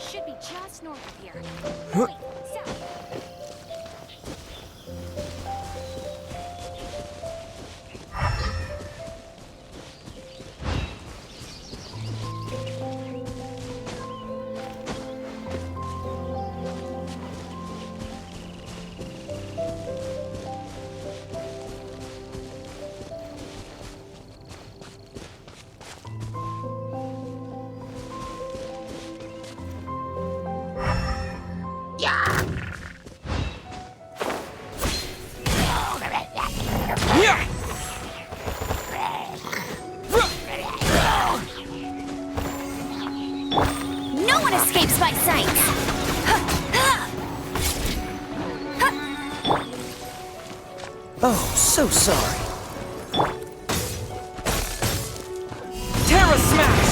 Should be just north of here. Wait, south. No one escapes my sight! Oh, so sorry. Terra Smash!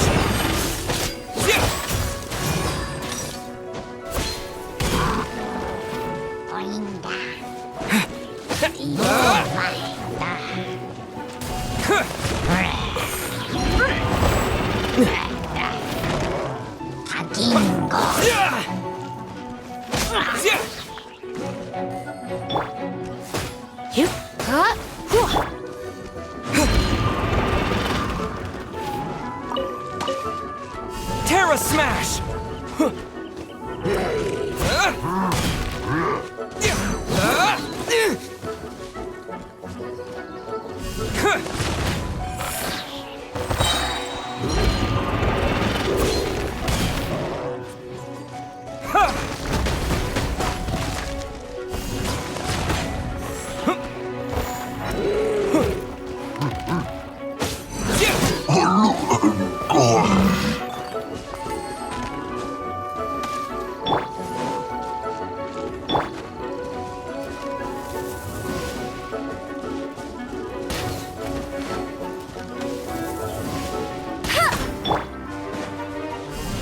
Terra Smash!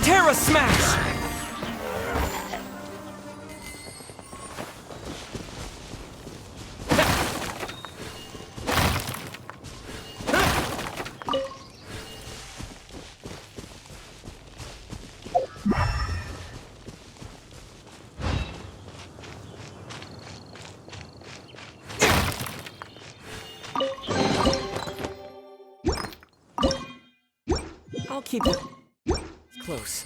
Terra Smash! I'll keep it close.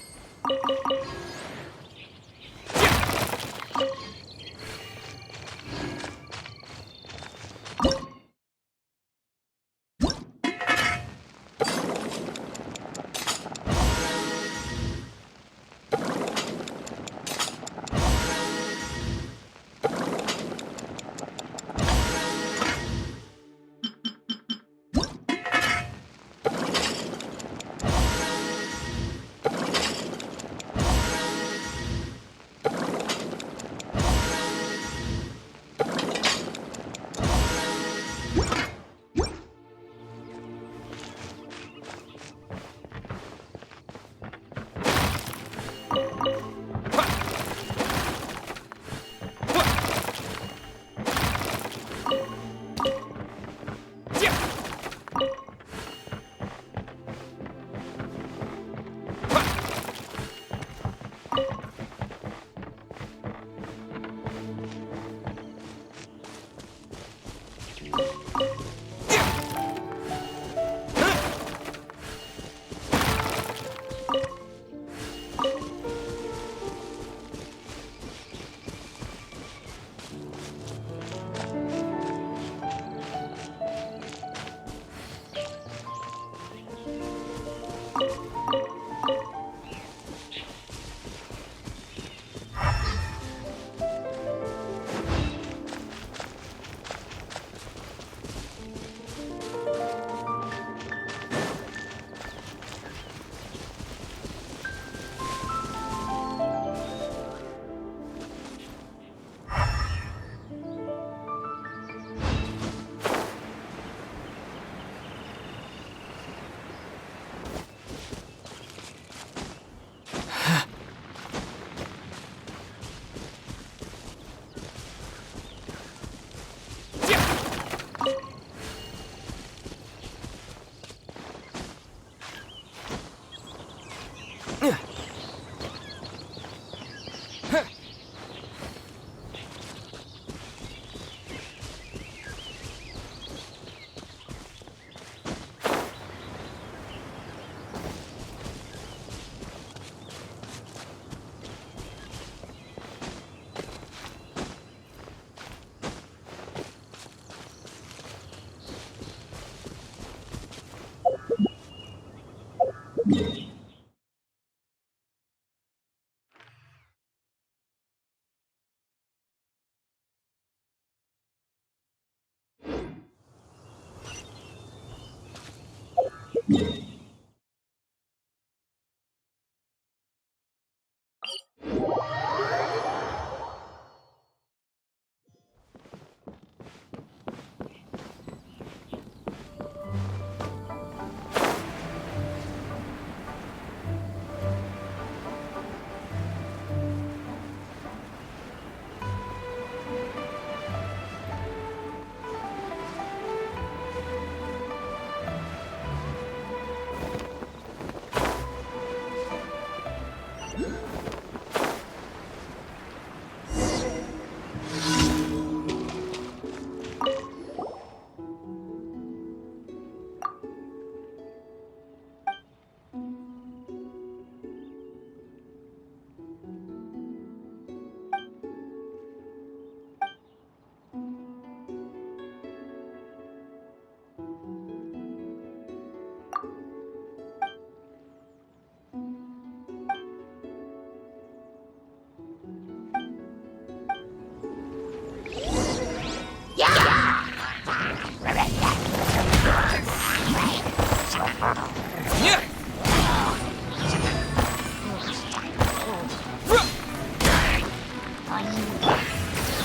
Yeah.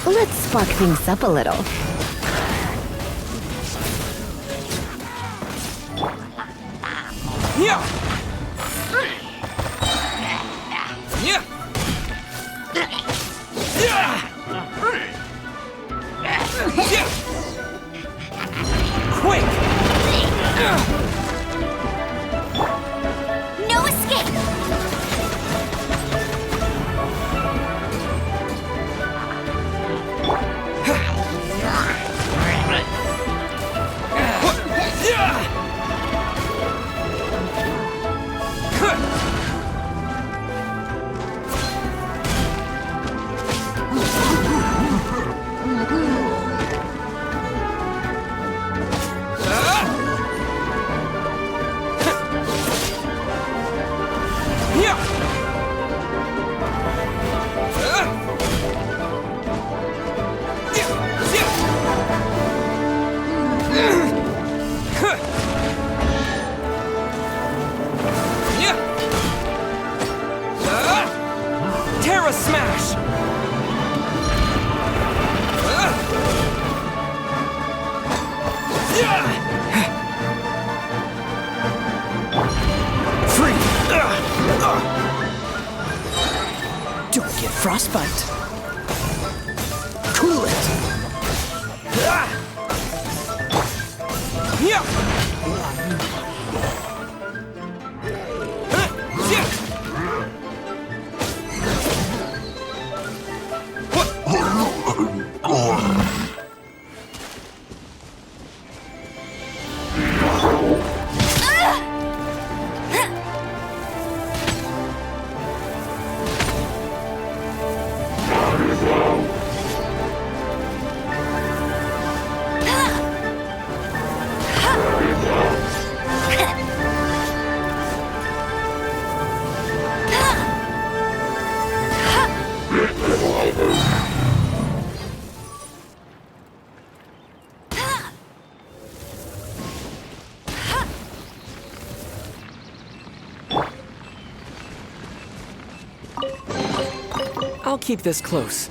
Let's spark things up a little. Yeah. Yeah. Yeah. Yeah. Quick. No escape! Terra Smash! Free! Don't get frostbite. Cool it. I'll keep this close.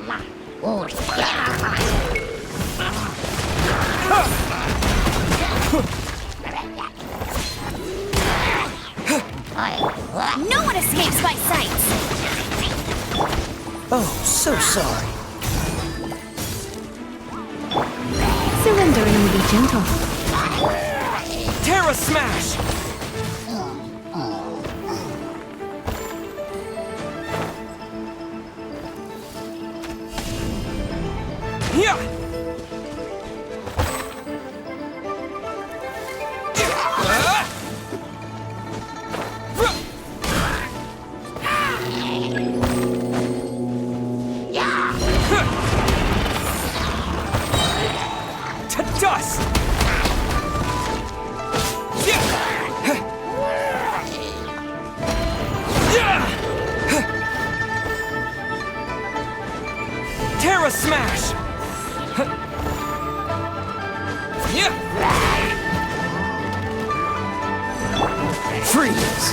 No one escapes my sight! Oh, so sorry. Surrendering will be gentle. Terra Smash! Yeah! To dust! Terra Smash! Freeze!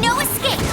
No escape!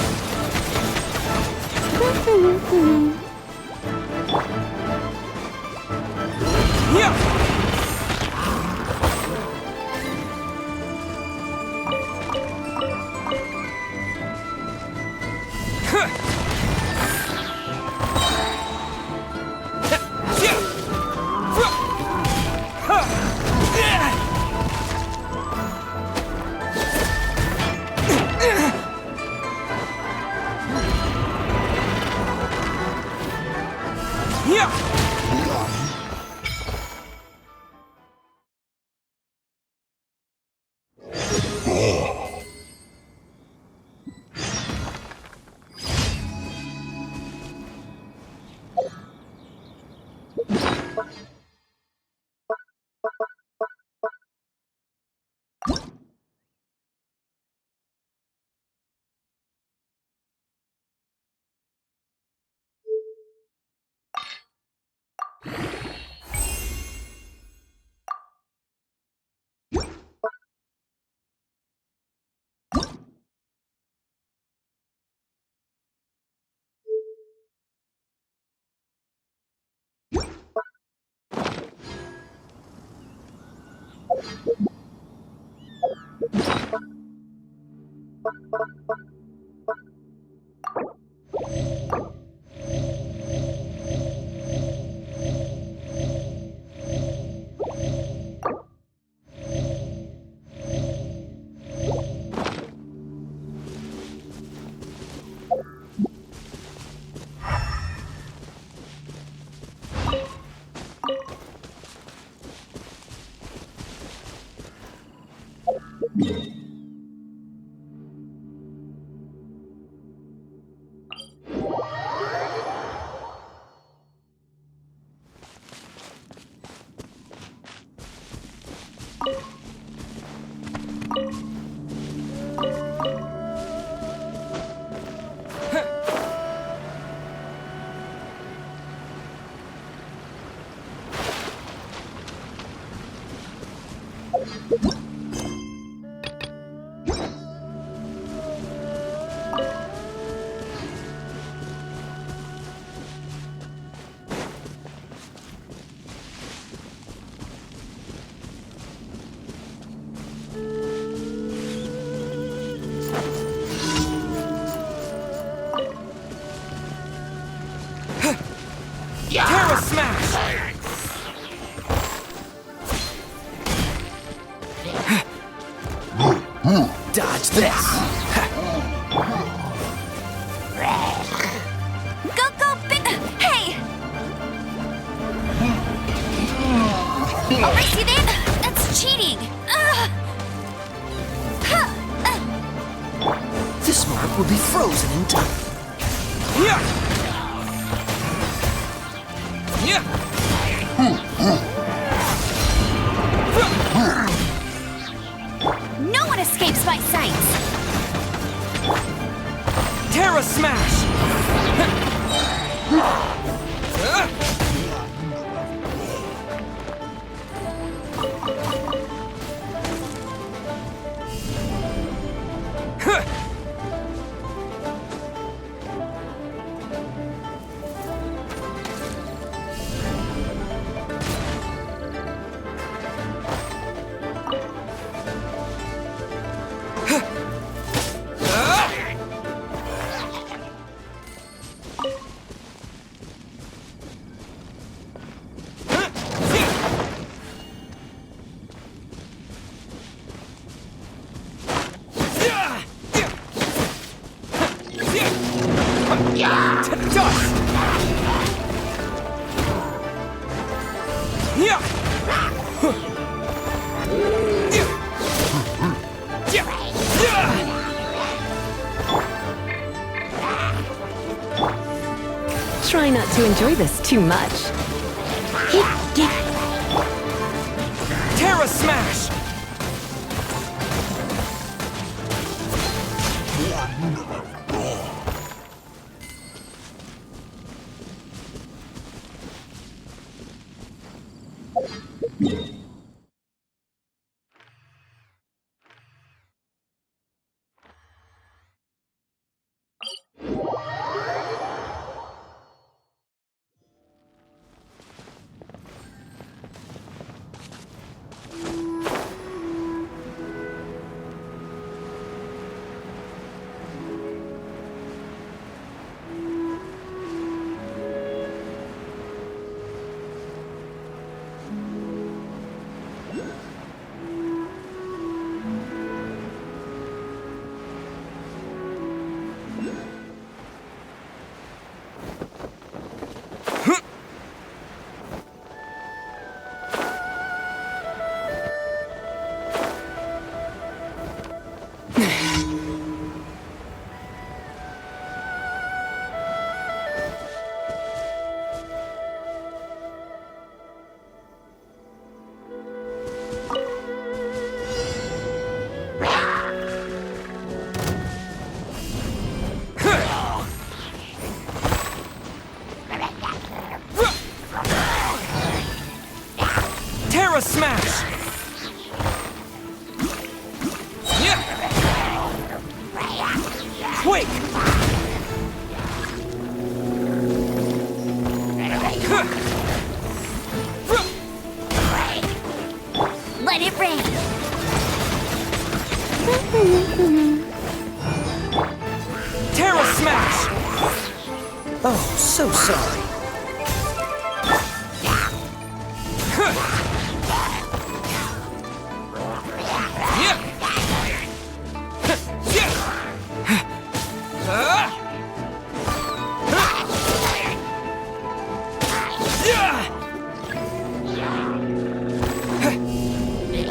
Terra Smash! Dodge this! Go, go, big... Hey! I'll race you then? That's cheating! This mark will be frozen in time. No one escapes my sight! Terra Smash! to dust! Yeah! Try not to enjoy this too much. Terra Smash! Terra Smash! Yeah! Quake! Let it rain. Terra Smash! Oh, so sorry.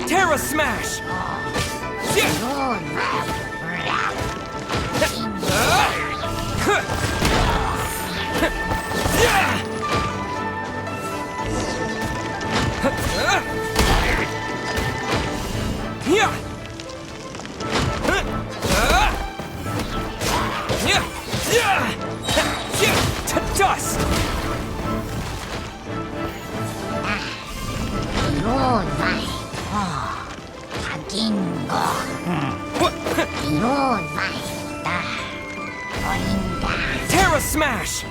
Terra Smash! To dust! Terra Smash!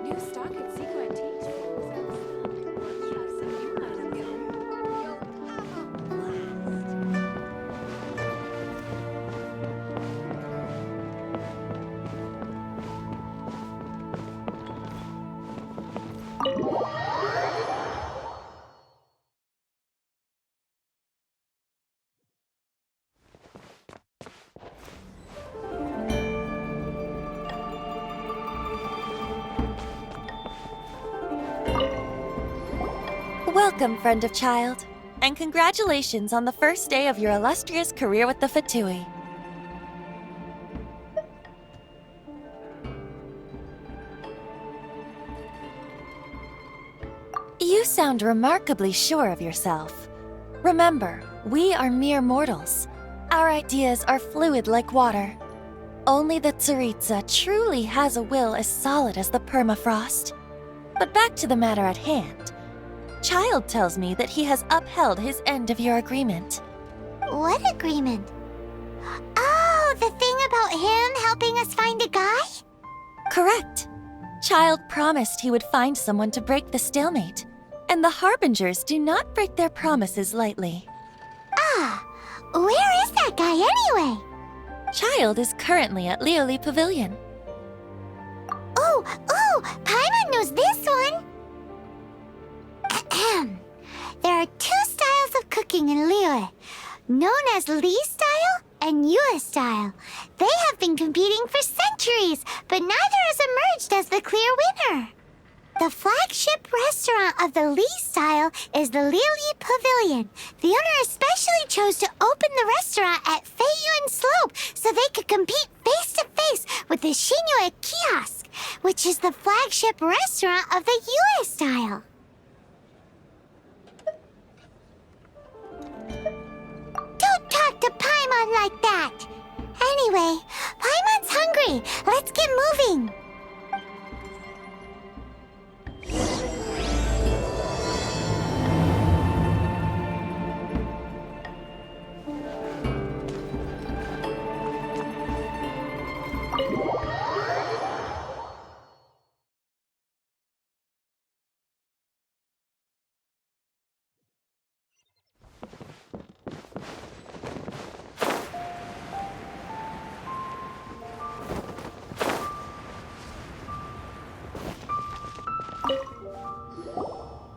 New stock at Seco Antiques. Yeah, some new items. You'll have a blast. Welcome, friend of child, and congratulations on the first day of your illustrious career with the Fatui. sound remarkably sure of yourself. Remember, we are mere mortals. Our ideas are fluid like water. Only the Tsaritsa truly has a will as solid as the permafrost. But back to the matter at hand. Child tells me that he has upheld his end of your agreement. What agreement? Oh, the thing about him helping us find a guy? Correct. Child promised he would find someone to break the stalemate. And the Harbingers do not break their promises lightly. Ah, where is that guy anyway? Child is currently at Lioli Pavilion. Oh, Paimon knows this one. Ahem. There are two styles of cooking in Liyue, known as Li style and Yue style. They have been competing for centuries, but neither has emerged as the clear winner. The flagship restaurant of the Li style is the Lioli Pavilion. The owner especially chose to open the restaurant at Feiyuan Slope so they could compete face to face with the Shinyue Kiosk, which is the flagship restaurant of the Yue style. Don't talk to Paimon like that! Anyway, Paimon's hungry. Let's get moving.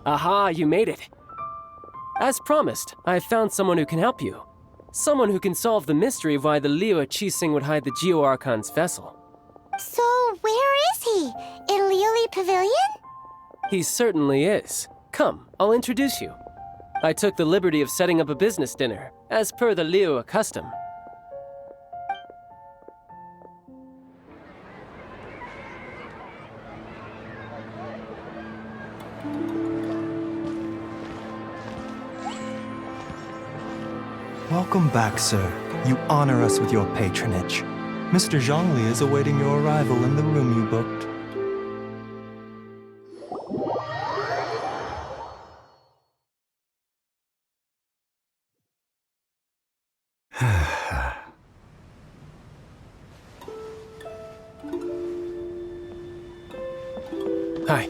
Aha, you made it. As promised, I have found someone who can help you. Someone who can solve the mystery of why the Liyue Qixing would hide the Geo-Archon's vessel. So, where is he? In Lioli Pavilion? He certainly is. Come, I'll introduce you. I took the liberty of setting up a business dinner, as per the Liyue custom. Welcome back, sir. You honor us with your patronage. Mr. Zhongli is awaiting your arrival in the room you booked. Hi.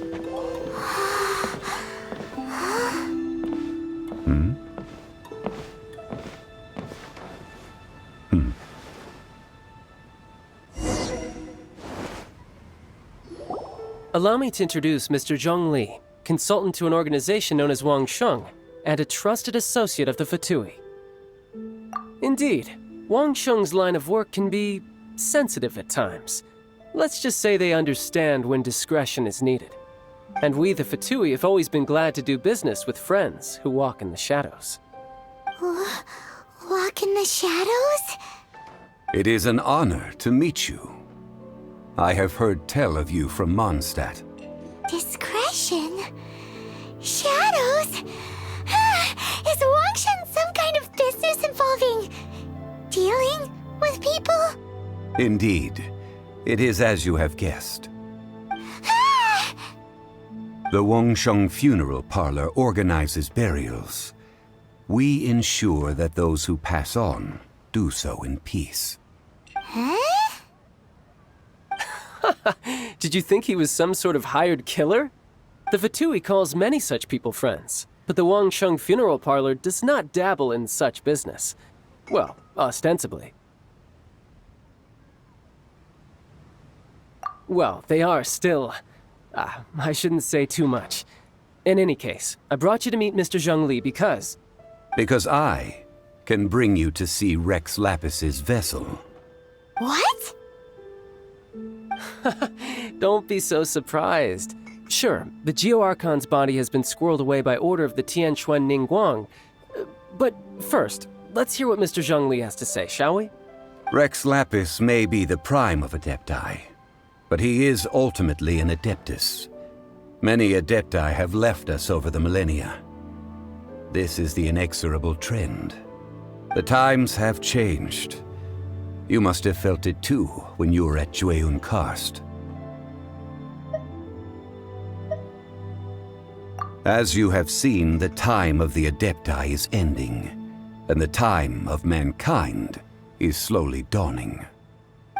Allow me to introduce Mr. Zhong Li, consultant to an organization known as Wang Sheng, and a trusted associate of the Fatui. Indeed, Wang Sheng's line of work can be sensitive at times. Let's just say they understand when discretion is needed. And we, the Fatui, have always been glad to do business with friends who walk in the shadows. Walk in the shadows? It is an honor to meet you. I have heard tell of you from Mondstadt. Discretion? Shadows? Is Wangshan some kind of business involving dealing with people? Indeed, it is as you have guessed. The Wangsheng Funeral Parlor organizes burials. We ensure that those who pass on do so in peace. Huh? Did you think he was some sort of hired killer? The Fatui calls many such people friends, but the Wangsheng Funeral Parlor does not dabble in such business. Well, ostensibly. Well, they are still... I shouldn't say too much. In any case, I brought you to meet Mr. Zhong Li because... Because I can bring you to see Rex Lapis's vessel. What? Don't be so surprised. Sure, the Geo-Archon's body has been squirreled away by order of the Tianquan Ningguang. But first, let's hear what Mr. Zhong Li has to say, shall we? Rex Lapis may be the prime of Adepti, but he is ultimately an Adeptus. Many Adepti have left us over the millennia. This is the inexorable trend. The times have changed. You must have felt it too when you were at Jueyun Karst. As you have seen, the time of the Adepti is ending, and the time of mankind is slowly dawning.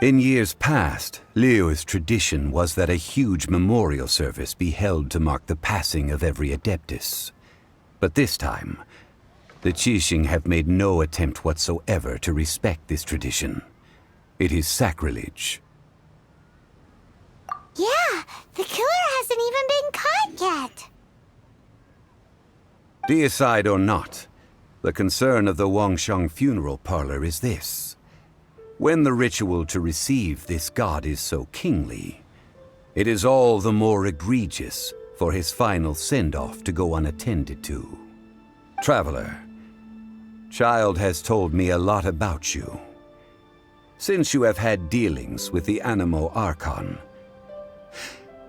In years past, Liyue's tradition was that a huge memorial service be held to mark the passing of every Adeptus. But this time, the Qixing have made no attempt whatsoever to respect this tradition. It is sacrilege. Yeah, the killer hasn't even been caught yet. Deicide or not, the concern of the Wangsheng funeral parlor is this. When the ritual to receive this god is so kingly, it is all the more egregious for his final send-off to go unattended to. Traveler, Child has told me a lot about you. Since you have had dealings with the Animo Archon,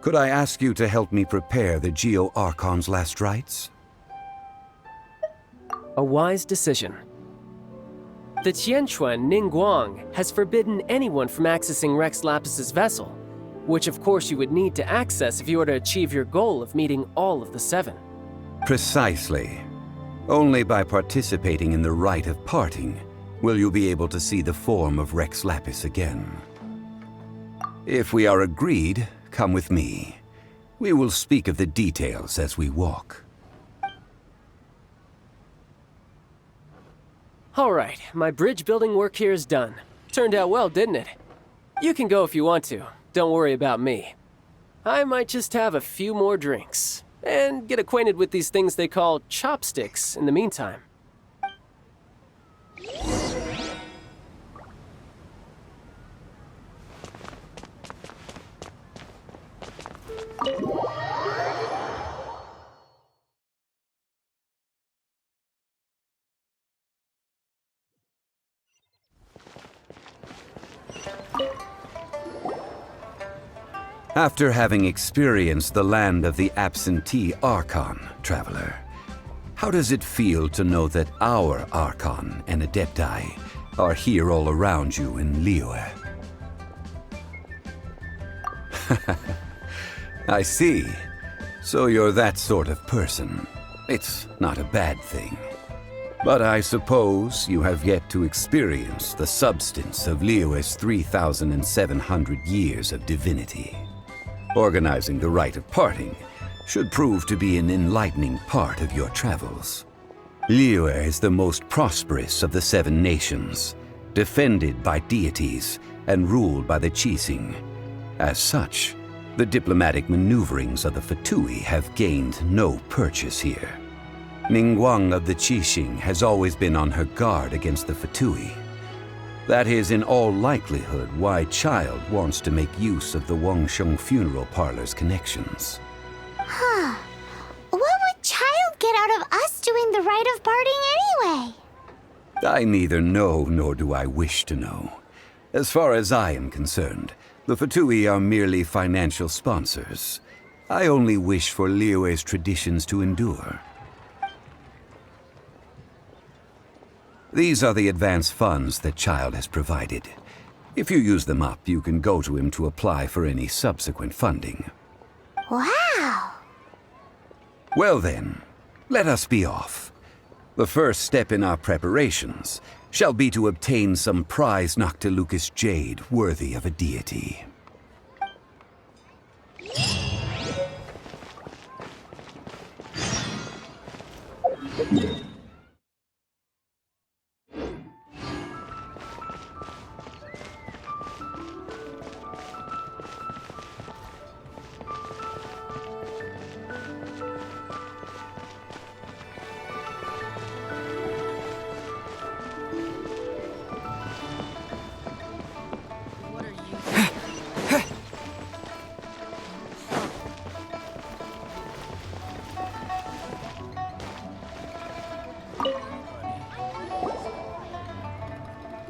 could I ask you to help me prepare the Geo Archon's last rites? A wise decision. The Tianquan Ningguang has forbidden anyone from accessing Rex Lapis's vessel, which of course you would need to access if you were to achieve your goal of meeting all of the seven. Precisely. Only by participating in the rite of parting will you be able to see the form of Rex Lapis again. If we are agreed, come with me. We will speak of the details as we walk. All right, my bridge building work here is done. Turned out well, didn't it? You can go if you want to. Don't worry about me. I might just have a few more drinks and get acquainted with these things they call chopsticks in the meantime. After having experienced the land of the absentee Archon, Traveler, how does it feel to know that our Archon and Adepti are here all around you in Liyue? I see. So you're that sort of person. It's not a bad thing. But I suppose you have yet to experience the substance of Liyue's 3,700 years of divinity. Organizing the rite of parting should prove to be an enlightening part of your travels. Liyue is the most prosperous of the 7 nations, defended by deities and ruled by the Qixing. As such, the diplomatic maneuverings of the Fatui have gained no purchase here. Ningguang of the Qixing has always been on her guard against the Fatui. That is in all likelihood why Child wants to make use of the Wangsheng funeral parlor's connections. Huh. What would Child get out of us doing the rite of parting anyway? I neither know nor do I wish to know. As far as I am concerned, the Fatui are merely financial sponsors. I only wish for Liyue's traditions to endure. These are the advance funds that Child has provided. If you use them up, you can go to him to apply for any subsequent funding. Wow! Well then, let us be off. The first step in our preparations shall be to obtain some prize Noctilucous jade worthy of a deity.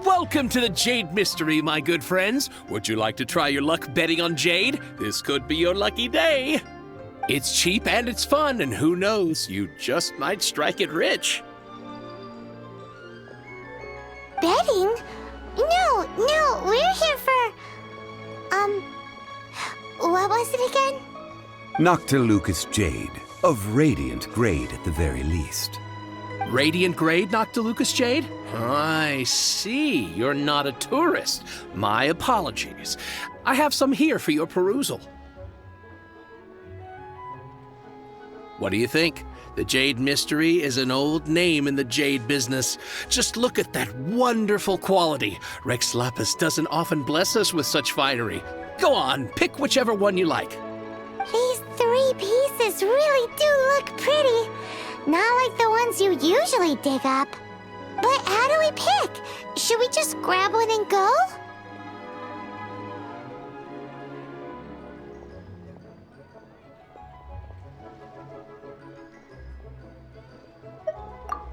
Welcome to the Jade Mystery, my good friends. Would you like to try your luck betting on Jade? This could be your lucky day. It's cheap and it's fun, and who knows, you just might strike it rich. Betting? No, we're here for... what was it again? Noctilucous Jade, of radiant grade at the very least. Radiant grade, Noctilucous Jade? I see. You're not a tourist. My apologies. I have some here for your perusal. What do you think? The Jade Mystery is an old name in the jade business. Just look at that wonderful quality. Rex Lapis doesn't often bless us with such finery. Go on, pick whichever one you like. These 3 pieces really do look pretty. Not like the ones you usually dig up. But how do we pick? Should we just grab one and go?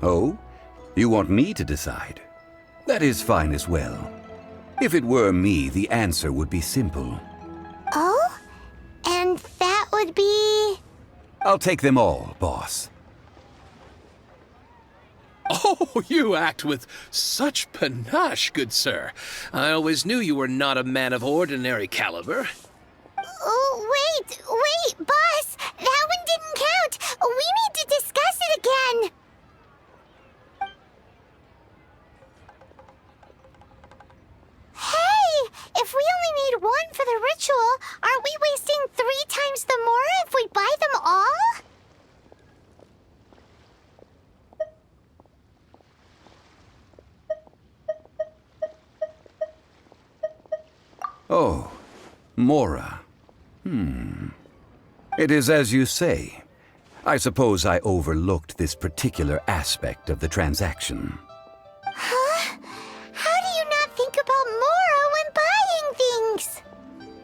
Oh? You want me to decide? That is fine as well. If it were me, the answer would be simple. Oh? And that would be... I'll take them all, boss. Oh, you act with such panache, good sir. I always knew you were not a man of ordinary caliber. Oh, wait, boss! That one didn't count! We need to discuss it again! Hey! If we only need one for the ritual, aren't we wasting 3 times the more if we buy them all? Oh, Mora. It is as you say. I suppose I overlooked this particular aspect of the transaction. Huh? How do you not think about Mora when buying things?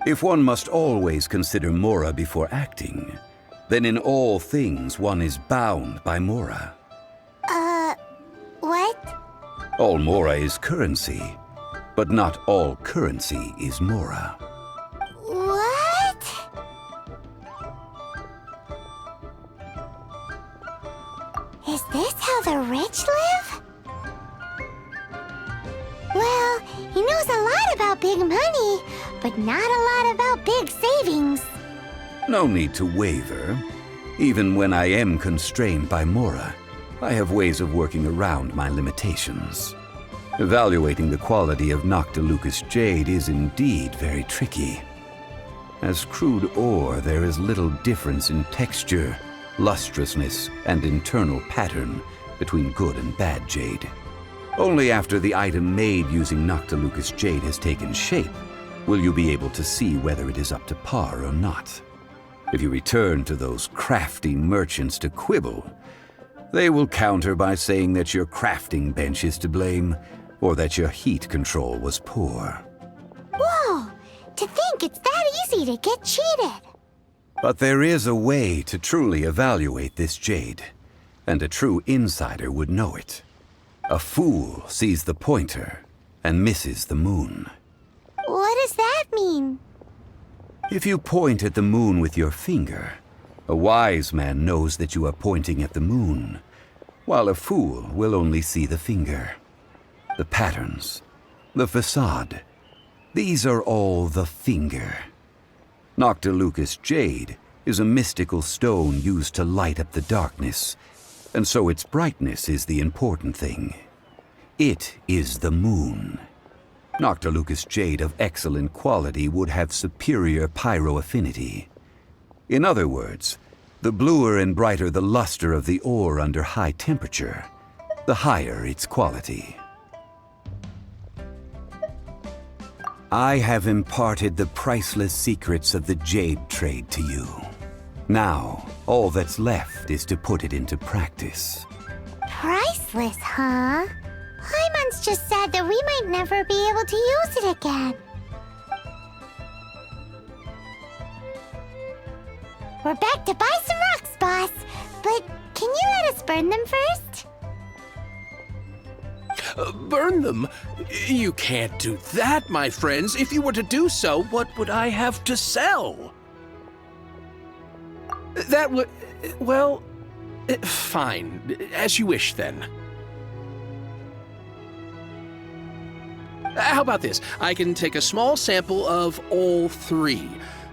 If one must always consider Mora before acting, then in all things one is bound by Mora. What? All Mora is currency, but not all currency is Mora. What? Is this how the rich live? Well, he knows a lot about big money, but not a lot about big savings. No need to waver. Even when I am constrained by Mora, I have ways of working around my limitations. Evaluating the quality of Noctilucous Jade is indeed very tricky. As crude ore, there is little difference in texture, lustrousness, and internal pattern between good and bad jade. Only after the item made using Noctilucous Jade has taken shape will you be able to see whether it is up to par or not. If you return to those crafty merchants to quibble, they will counter by saying that your crafting bench is to blame, or that your heat control was poor. Whoa! To think it's that easy to get cheated! But there is a way to truly evaluate this jade, and a true insider would know it. A fool sees the pointer and misses the moon. What does that mean? If you point at the moon with your finger, a wise man knows that you are pointing at the moon, while a fool will only see the finger. The patterns, the facade, these are all the finger. Noctilucous Jade is a mystical stone used to light up the darkness, and so its brightness is the important thing. It is the moon. Noctilucous Jade of excellent quality would have superior pyroaffinity. In other words, the bluer and brighter the luster of the ore under high temperature, the higher its quality. I have imparted the priceless secrets of the jade trade to you. Now, all that's left is to put it into practice. Priceless, huh? Hyman's just sad that we might never be able to use it again. We're back to buy some rocks, boss. But can you let us burn them first? Burn them? You can't do that, my friends. If you were to do so, what would I have to sell? That would... well... fine. As you wish, then. How about this? I can take a small sample of all three.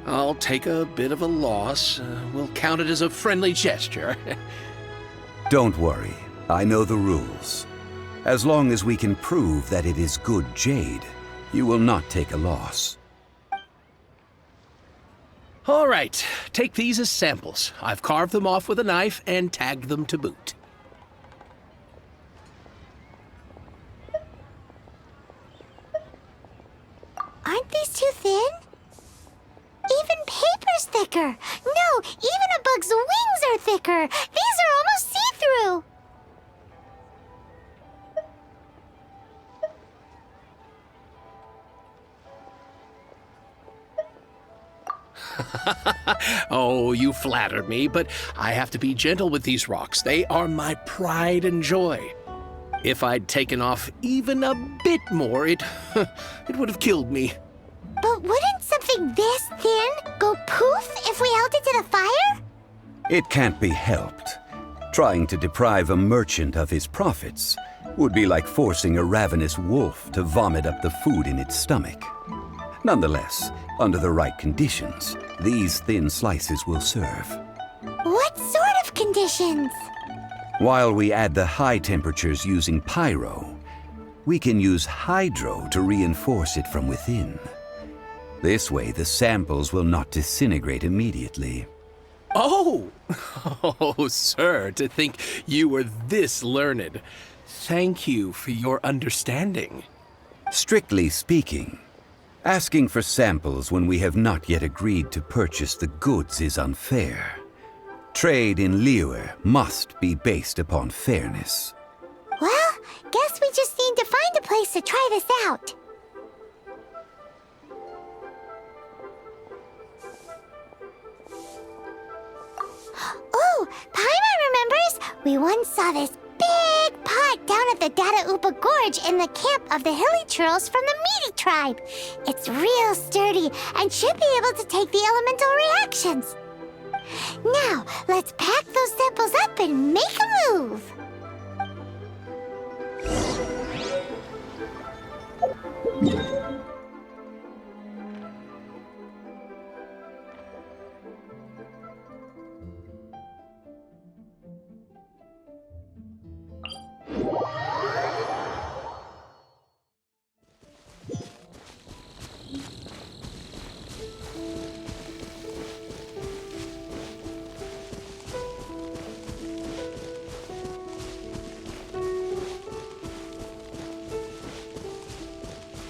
I'll take a bit of a loss. We'll count it as a friendly gesture. Don't worry. I know the rules. As long as we can prove that it is good jade, you will not take a loss. All right, take these as samples. I've carved them off with a knife and tagged them to boot. Aren't these too thin? Even paper's thicker. No, even a bug's wings are thicker. These are almost see-through. Oh, you flatter me, but I have to be gentle with these rocks. They are my pride and joy. If I'd taken off even a bit more, it would have killed me. But wouldn't something this thin go poof if we held it to the fire? It can't be helped. Trying to deprive a merchant of his profits would be like forcing a ravenous wolf to vomit up the food in its stomach. Nonetheless, under the right conditions, these thin slices will serve. What sort of conditions? While we add the high temperatures using pyro, we can use hydro to reinforce it from within. This way, the samples will not disintegrate immediately. Oh! Oh, sir, to think you were this learned. Thank you for your understanding. Strictly speaking, asking for samples when we have not yet agreed to purchase the goods is unfair. Trade in Liyue must be based upon fairness. Well, guess we just need to find a place to try this out. Oh, Paimon remembers! We once saw this big pot down at the Data Upa Gorge in the camp of the hilly churls from the Meaty tribe. It's real sturdy and should be able to take the elemental reactions. Now, let's pack those samples up and make a move.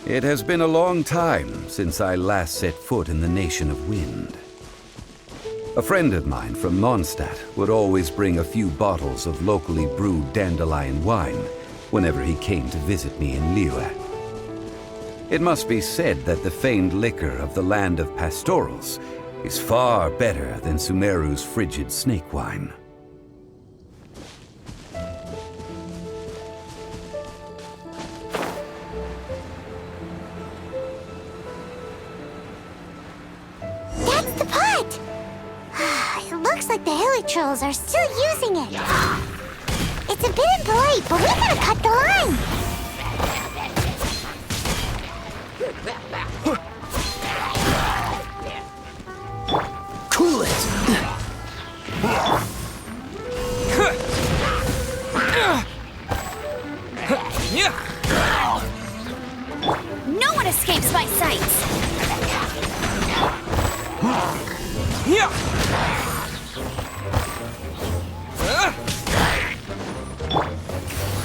It has been a long time since I last set foot in the Nation of Wind. A friend of mine from Mondstadt would always bring a few bottles of locally brewed dandelion wine whenever he came to visit me in Liyue. It must be said that the famed liquor of the land of pastorals is far better than Sumeru's frigid snake wine. Trolls are still using it. It's a bit impolite, but we gotta cut the line. Cool it! No one escapes my sights!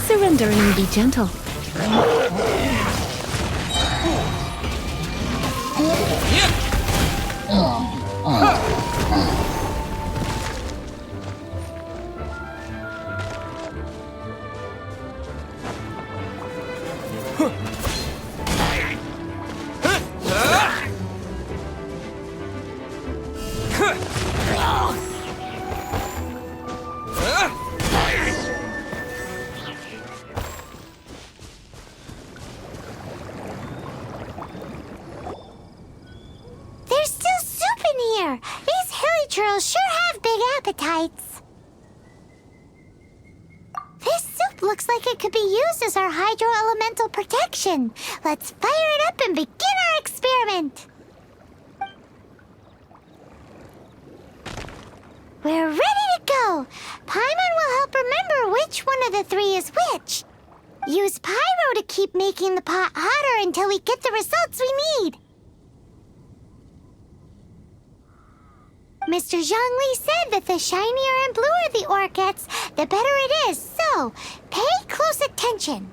Surrender and be gentle. appetites. This soup looks like it could be used as our hydro-elemental protection. Let's fire it up and begin our experiment. We're ready to go. Paimon will help remember which one of the three is which. Use pyro to keep making the pot hotter until we get the results we need. Mr. Zhongli said that the shinier and bluer the ore gets, the better it is, so pay close attention.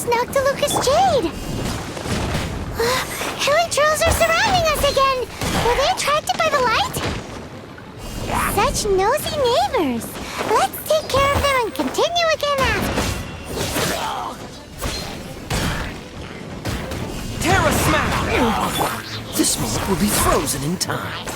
Noctilucous Jade! Hilly trolls are surrounding us again! Were they attracted by the light? Such nosy neighbors! Let's take care of them and continue again after. Terra Smash! This smoke will be frozen in time.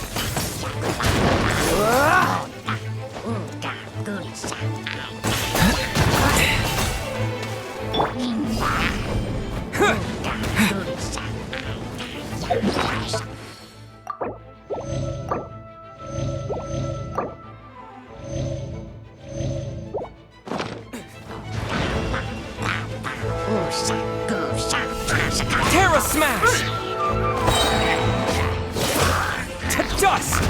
Terra Smash! To dust!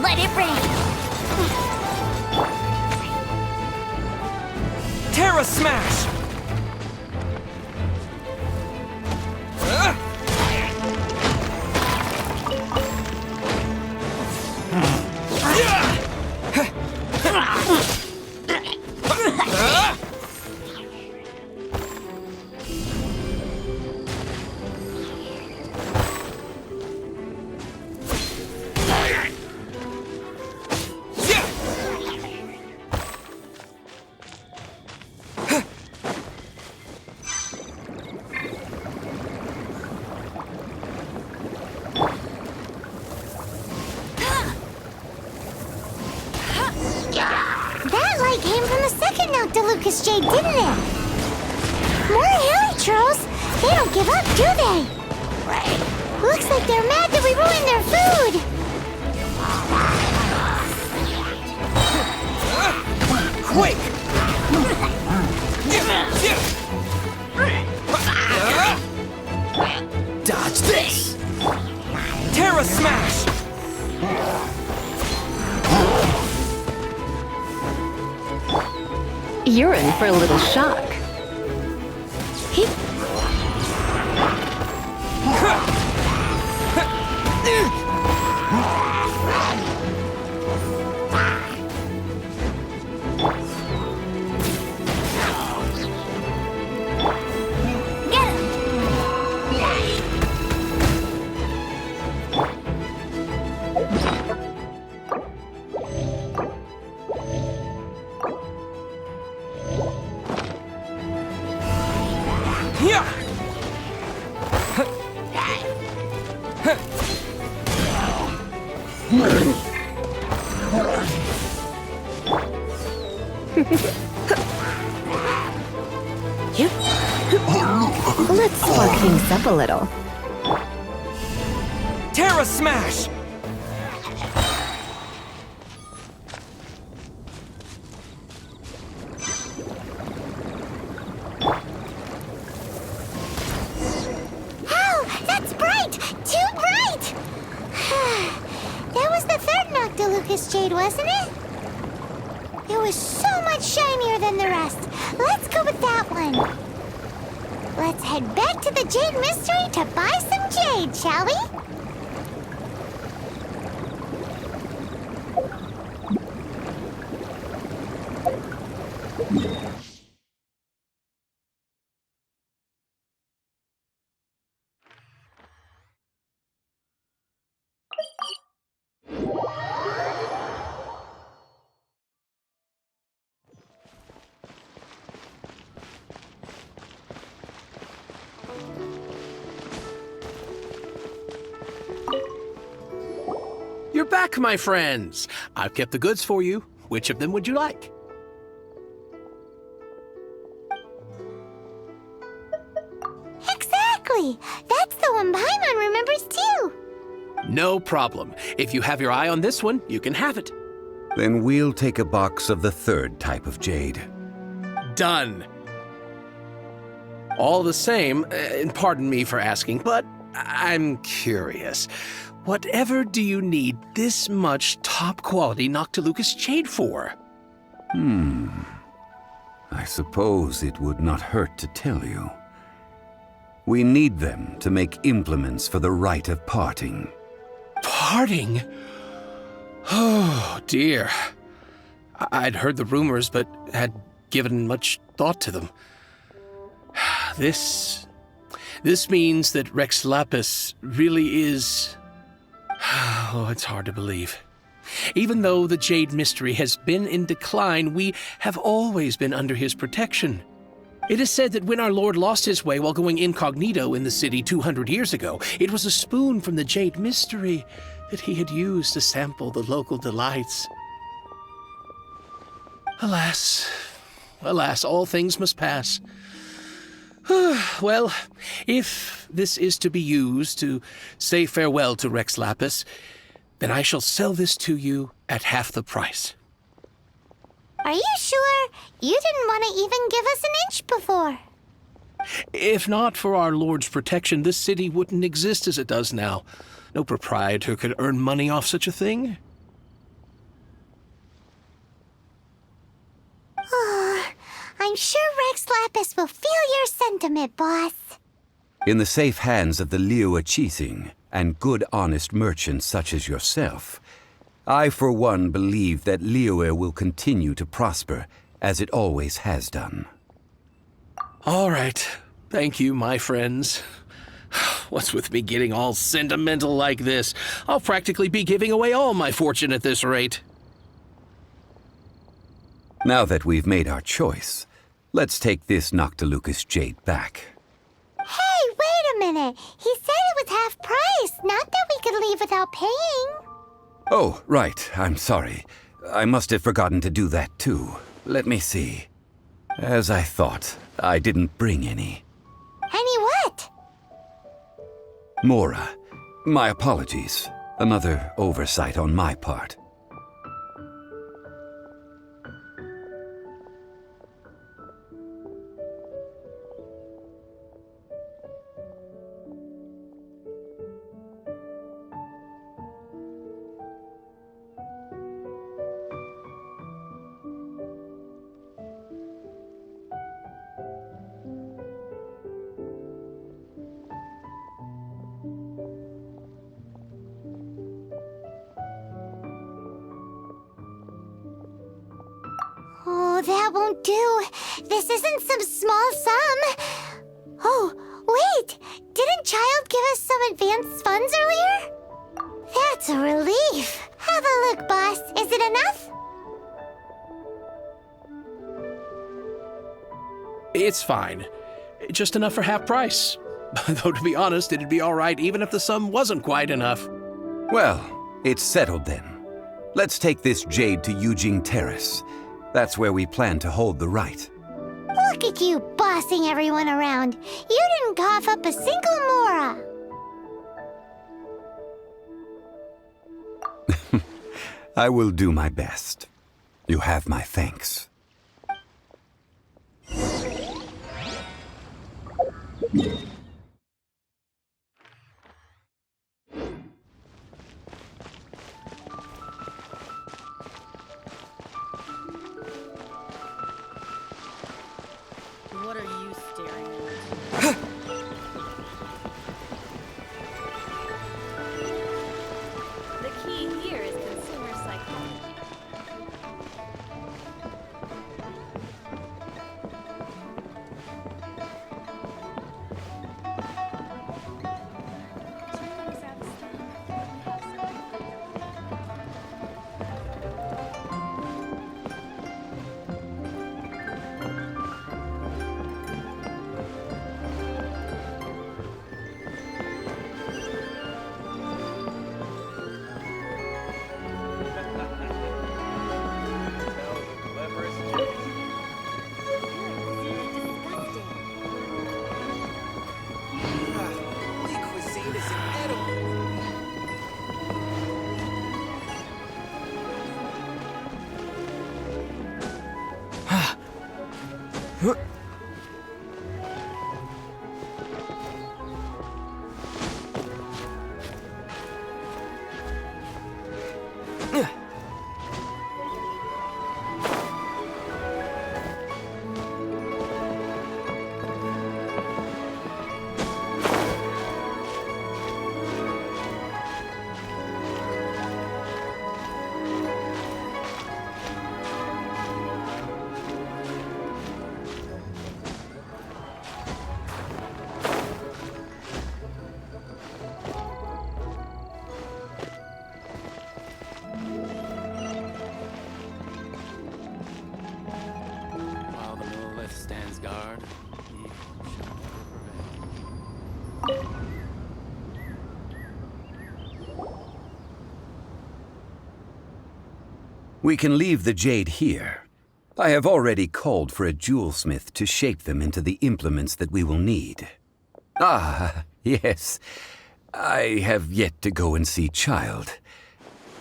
Let it rain! Terra Smash! That light came from the second Noctilucous Jade, didn't it? More hilly trolls! They don't give up, do they? Looks like they're mad that we ruined their food! Quick! Dodge this! Terra Smash! You're in for a little shock. Let's spark things up a little. Terra Smash! Oh, that's bright! Too bright! That was the third Lucas jade, wasn't it? It was so much shinier than the rest. Let's go with that one. Let's head back to the Jade Mystery to buy some jade, shall we? You're back, my friends. I've kept the goods for you. Which of them would you like? Exactly! That's the one Paimon remembers too! No problem. If you have your eye on this one, you can have it. Then we'll take a box of the third type of jade. Done. All the same, and pardon me for asking, but I'm curious. Whatever do you need this much top-quality Noctilucous jade for? I suppose it would not hurt to tell you. We need them to make implements for the rite of parting. Parting? Oh, dear. I'd heard the rumors, but had given much thought to them. This means that Rex Lapis really is... Oh, it's hard to believe. Even though the Jade Mystery has been in decline, we have always been under his protection. It is said that when our Lord lost his way while going incognito in the city 200 years ago, it was a spoon from the Jade Mystery that he had used to sample the local delights. Alas, alas, all things must pass. Well, if this is to be used to say farewell to Rex Lapis, then I shall sell this to you at half the price. Are you sure? You didn't want to even give us an inch before. If not for our Lord's protection, this city wouldn't exist as it does now. No proprietor could earn money off such a thing. I'm sure Rex Lapis will feel your sentiment, boss. In the safe hands of the Liyue Qixing and good honest merchants such as yourself, I for one believe that Liyue will continue to prosper as it always has done. All right. Thank you, my friends. What's with me getting all sentimental like this? I'll practically be giving away all my fortune at this rate. Now that we've made our choice, let's take this Noctilucous jade back. Hey, wait a minute. He said it was half price, not that we could leave without paying. Oh, right. I'm sorry. I must have forgotten to do that too. Let me see. As I thought, I didn't bring any. Any what? Mora, my apologies. Another oversight on my part. Oh, that won't do. This isn't some small sum. Oh, wait. Didn't Child give us some advance funds earlier? That's a relief. Have a look, boss. Is it enough? It's fine. Just enough for half price. Though, to be honest, it'd be all right even if the sum wasn't quite enough. Well, it's settled then. Let's take this jade to Yujing Terrace. That's where we plan to hold the rite. Look at you bossing everyone around. You didn't cough up a single Mora. I will do my best. You have my thanks. We can leave the jade here. I have already called for a jewelsmith to shape them into the implements that we will need. Ah, yes. I have yet to go and see Child.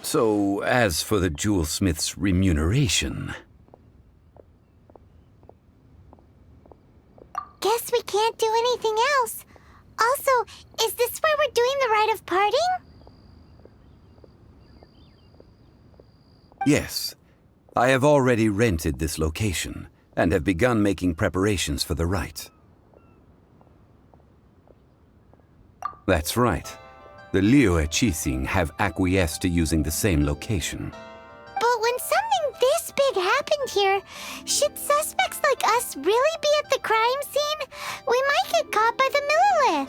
So, as for the jewelsmith's remuneration... Guess we can't do anything else. Also, is this where we're doing the rite of parting? Yes. I have already rented this location, and have begun making preparations for the rite. That's right. The Liyue Qixing have acquiesced to using the same location. But when something this big happened here, should suspects like us really be at the crime scene? We might get caught by the Millilith.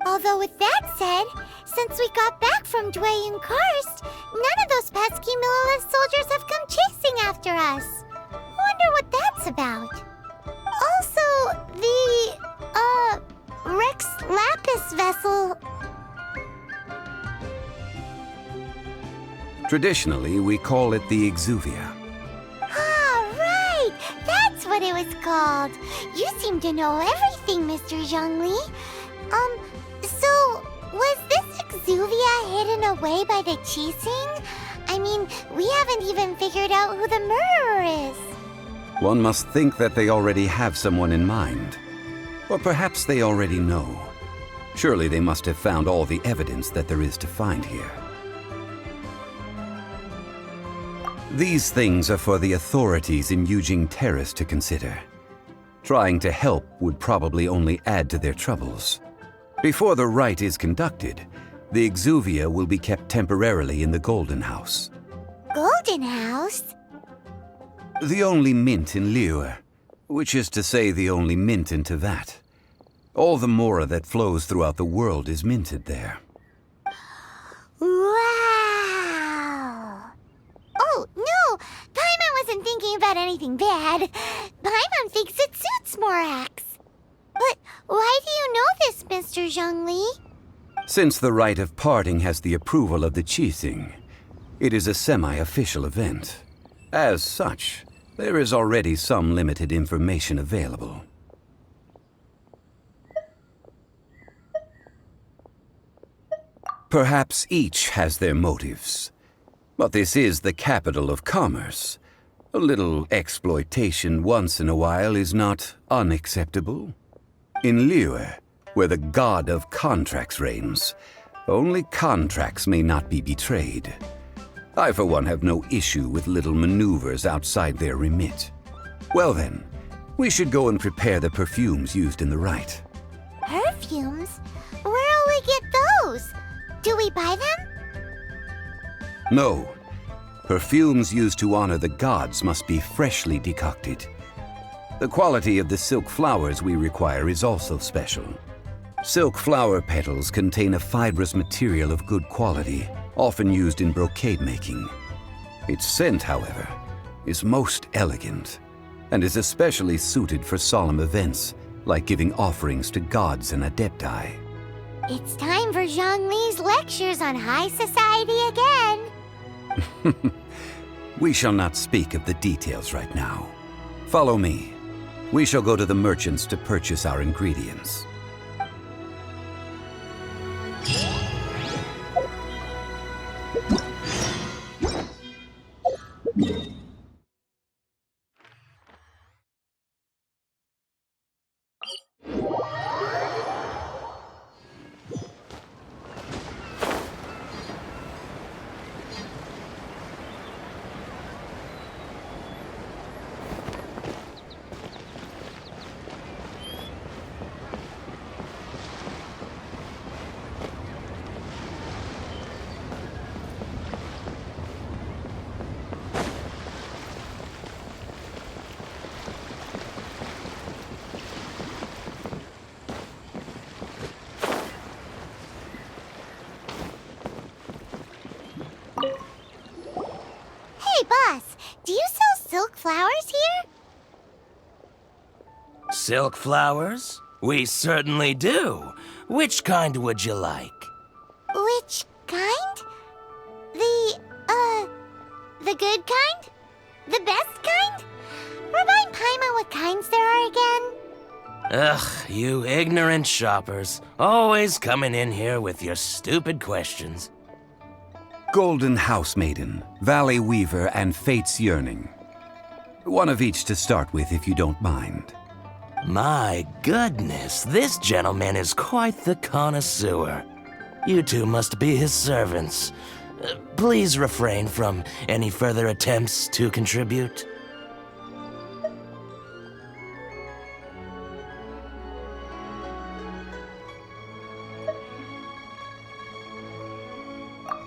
Although with that said, since we got back from Dwayne Karst, none of those pesky Millilith soldiers have come chasing after us. Wonder what that's about. Also, the, Rex Lapis vessel... Traditionally, we call it the Exuvia. Ah, right! That's what it was called. You seem to know everything, Mr. Zhongli. So, was this Exuvia hidden away by the Qixing? I mean, we haven't even figured out who the murderer is. One must think that they already have someone in mind. Or perhaps they already know. Surely they must have found all the evidence that there is to find here. These things are for the authorities in Yujing Terrace to consider. Trying to help would probably only add to their troubles. Before the rite is conducted, the Exuvia will be kept temporarily in the Golden House. Golden House? The only mint in Liyue, which is to say the only mint in Teyvat. All the mora that flows throughout the world is minted there. Wow! Oh, no! Paimon wasn't thinking about anything bad. Paimon thinks it suits Morax. But why do you know this, Mr. Zhongli? Since the rite of parting has the approval of the Qixing, it is a semi-official event. As such, there is already some limited information available. Perhaps each has their motives. But this is the capital of commerce. A little exploitation once in a while is not unacceptable. In Liyue, where the god of contracts reigns, only contracts may not be betrayed. I, for one, have no issue with little maneuvers outside their remit. Well then, we should go and prepare the perfumes used in the rite. Perfumes? Where'll we get those? Do we buy them? No. Perfumes used to honor the gods must be freshly decocted. The quality of the silk flowers we require is also special. Silk flower petals contain a fibrous material of good quality, often used in brocade making. Its scent, however, is most elegant, and is especially suited for solemn events, like giving offerings to gods and adepti. It's time for Zhongli's lectures on high society again. We shall not speak of the details right now. Follow me. We shall go to the merchants to purchase our ingredients. Hey, boss, do you sell silk flowers here? Silk flowers? We certainly do. Which kind would you like? Which kind? The The good kind? The best kind? Remind Paimon what kinds there are again. Ugh, you ignorant shoppers. Always coming in here with your stupid questions. Golden Housemaiden, Valley Weaver, and Fate's Yearning. One of each to start with, if you don't mind. My goodness, this gentleman is quite the connoisseur. You two must be his servants. Please refrain from any further attempts to contribute.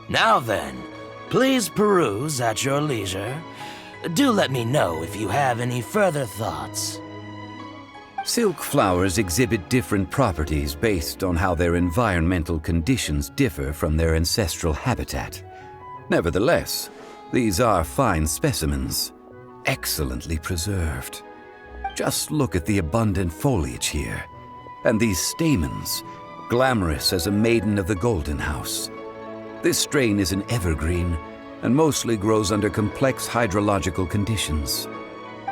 Now then, please peruse at your leisure. Do let me know if you have any further thoughts. Silk flowers exhibit different properties based on how their environmental conditions differ from their ancestral habitat. Nevertheless, these are fine specimens, excellently preserved. Just look at the abundant foliage here, and these stamens, glamorous as a maiden of the Golden House. This strain is an evergreen and mostly grows under complex hydrological conditions.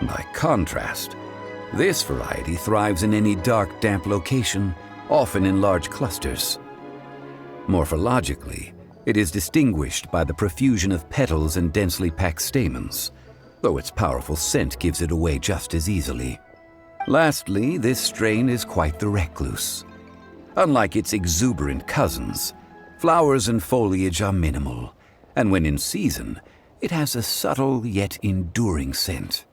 By contrast, this variety thrives in any dark, damp location, often in large clusters. Morphologically, it is distinguished by the profusion of petals and densely packed stamens, though its powerful scent gives it away just as easily. Lastly, this strain is quite the recluse. Unlike its exuberant cousins, flowers and foliage are minimal, and when in season, it has a subtle yet enduring scent.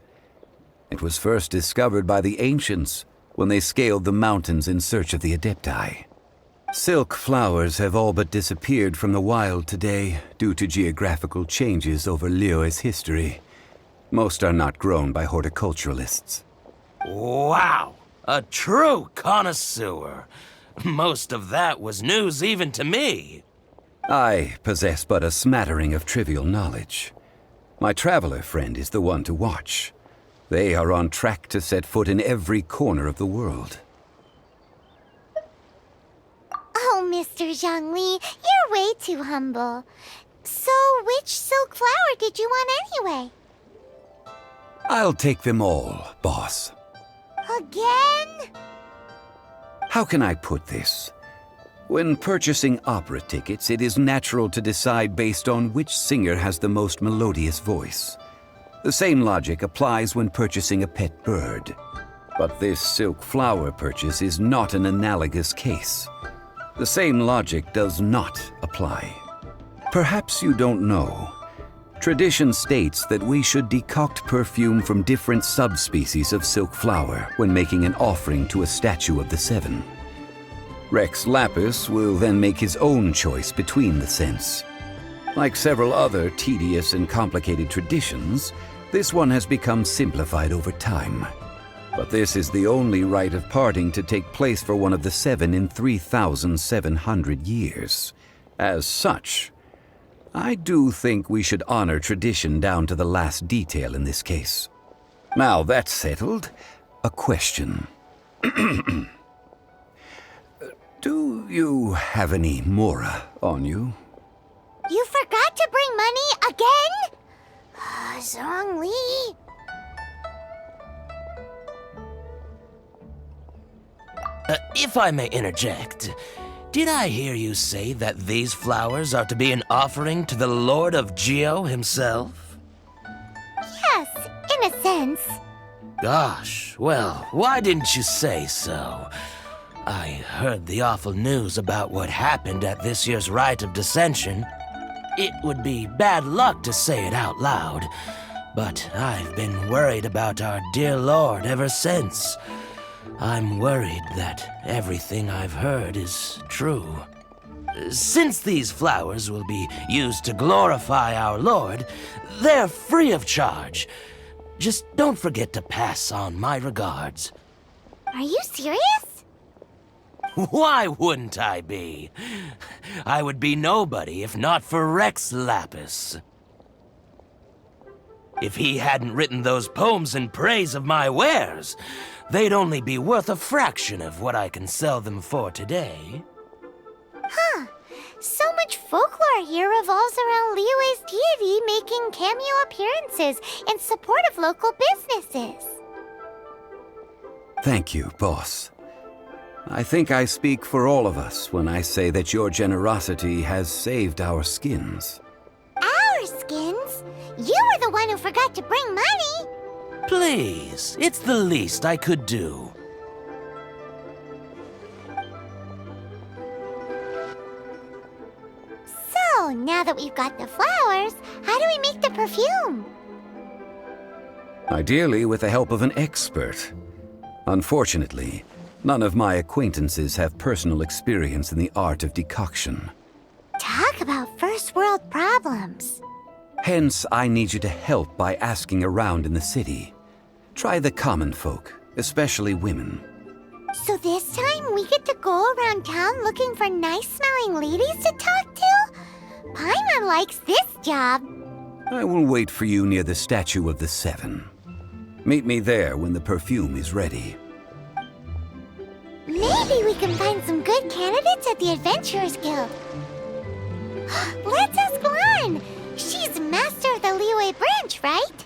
It was first discovered by the ancients when they scaled the mountains in search of the Adepti. Silk flowers have all but disappeared from the wild today due to geographical changes over Liyue's history. Most are not grown by horticulturalists. Wow! A true connoisseur! Most of that was news even to me. I possess but a smattering of trivial knowledge. My traveler friend is the one to watch. They are on track to set foot in every corner of the world. Oh, Mr. Zhongli, you're way too humble. So, which silk flower did you want anyway? I'll take them all, boss. Again? How can I put this? When purchasing opera tickets, it is natural to decide based on which singer has the most melodious voice. The same logic applies when purchasing a pet bird. But this silk flower purchase is not an analogous case. The same logic does not apply. Perhaps you don't know. Tradition states that we should decoct perfume from different subspecies of silk flower when making an offering to a statue of the seven. Rex Lapis will then make his own choice between the scents. Like several other tedious and complicated traditions, this one has become simplified over time. But this is the only rite of parting to take place for one of the seven in 3,700 years. As such, I do think we should honor tradition down to the last detail in this case. Now that's settled, a question. Do you have any mora on you? You forgot to bring money again? Zhongli. If I may interject, did I hear you say that these flowers are to be an offering to the Lord of Geo himself? Yes, in a sense. Gosh, well, why didn't you say so? I heard the awful news about what happened at this year's Rite of Dissension. It would be bad luck to say it out loud, but I've been worried about our dear Lord ever since. I'm worried that everything I've heard is true. Since these flowers will be used to glorify our Lord, they're free of charge. Just don't forget to pass on my regards. Are you serious? Why wouldn't I be? I would be nobody if not for Rex Lapis. If he hadn't written those poems in praise of my wares, they'd only be worth a fraction of what I can sell them for today. Huh. So much folklore here revolves around Liyue's deity making cameo appearances in support of local businesses. Thank you, boss. I think I speak for all of us when I say that your generosity has saved our skins. Our skins? You were the one who forgot to bring money! Please, it's the least I could do. So, now that we've got the flowers, how do we make the perfume? Ideally with the help of an expert. Unfortunately, none of my acquaintances have personal experience in the art of decoction. Talk about first world problems. Hence, I need you to help by asking around in the city. Try the common folk, especially women. So this time we get to go around town looking for nice-smelling ladies to talk to? Paimon likes this job. I will wait for you near the Statue of the Seven. Meet me there when the perfume is ready. Maybe we can find some good candidates at the Adventurers Guild. Let's ask Lan! She's master of the Liyue branch, right?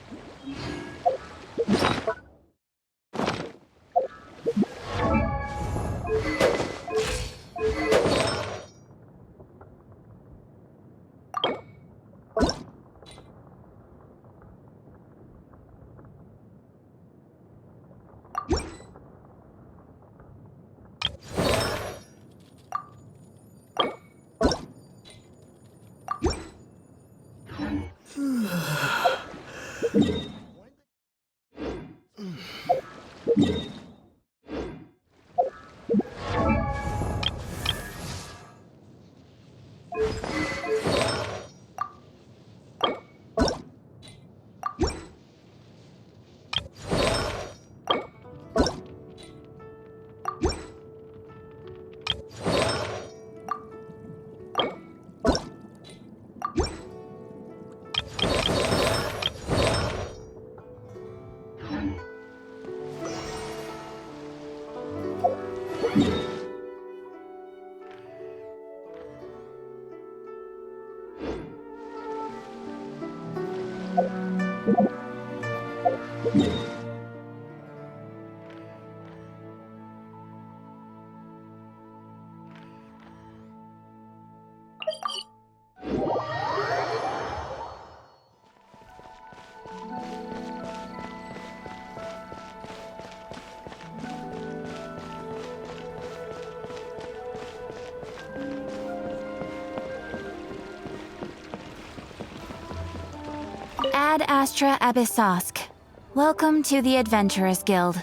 Ad Astra Abyssosk. Welcome to the Adventurers Guild.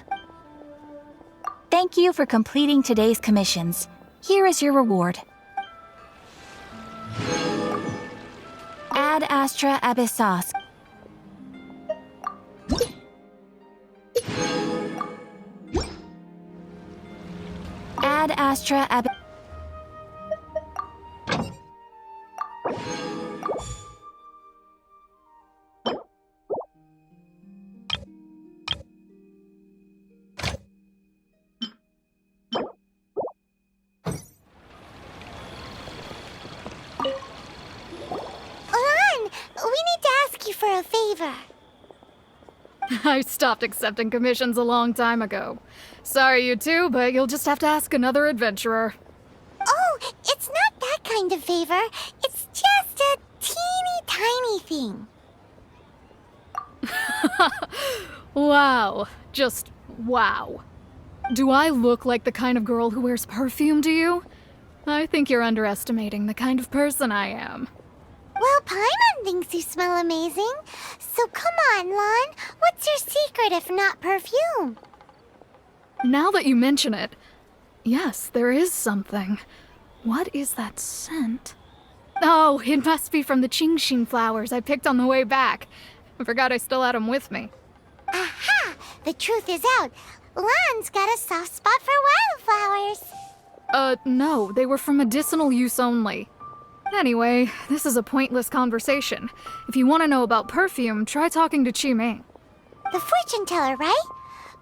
Thank you for completing today's commissions. Here is your reward. Ad Astra Abyssosk. Ad Astra Ab... For a favor. I stopped accepting commissions a long time ago. Sorry, you two, but you'll just have to ask another adventurer. Oh, it's not that kind of favor. It's just a teeny tiny thing. Wow. Just wow. Do I look like the kind of girl who wears perfume to you? I think you're underestimating the kind of person I am. Well, Paimon thinks you smell amazing. So come on, Lan. What's your secret if not perfume? Now that you mention it, yes, there is something. What is that scent? Oh, it must be from the Genshin flowers I picked on the way back. I forgot I still had them with me. Aha! The truth is out. Lan's got a soft spot for wildflowers. No, they were for medicinal use only. Anyway, this is a pointless conversation. If you want to know about perfume, try talking to Qiming. The fortune teller, right?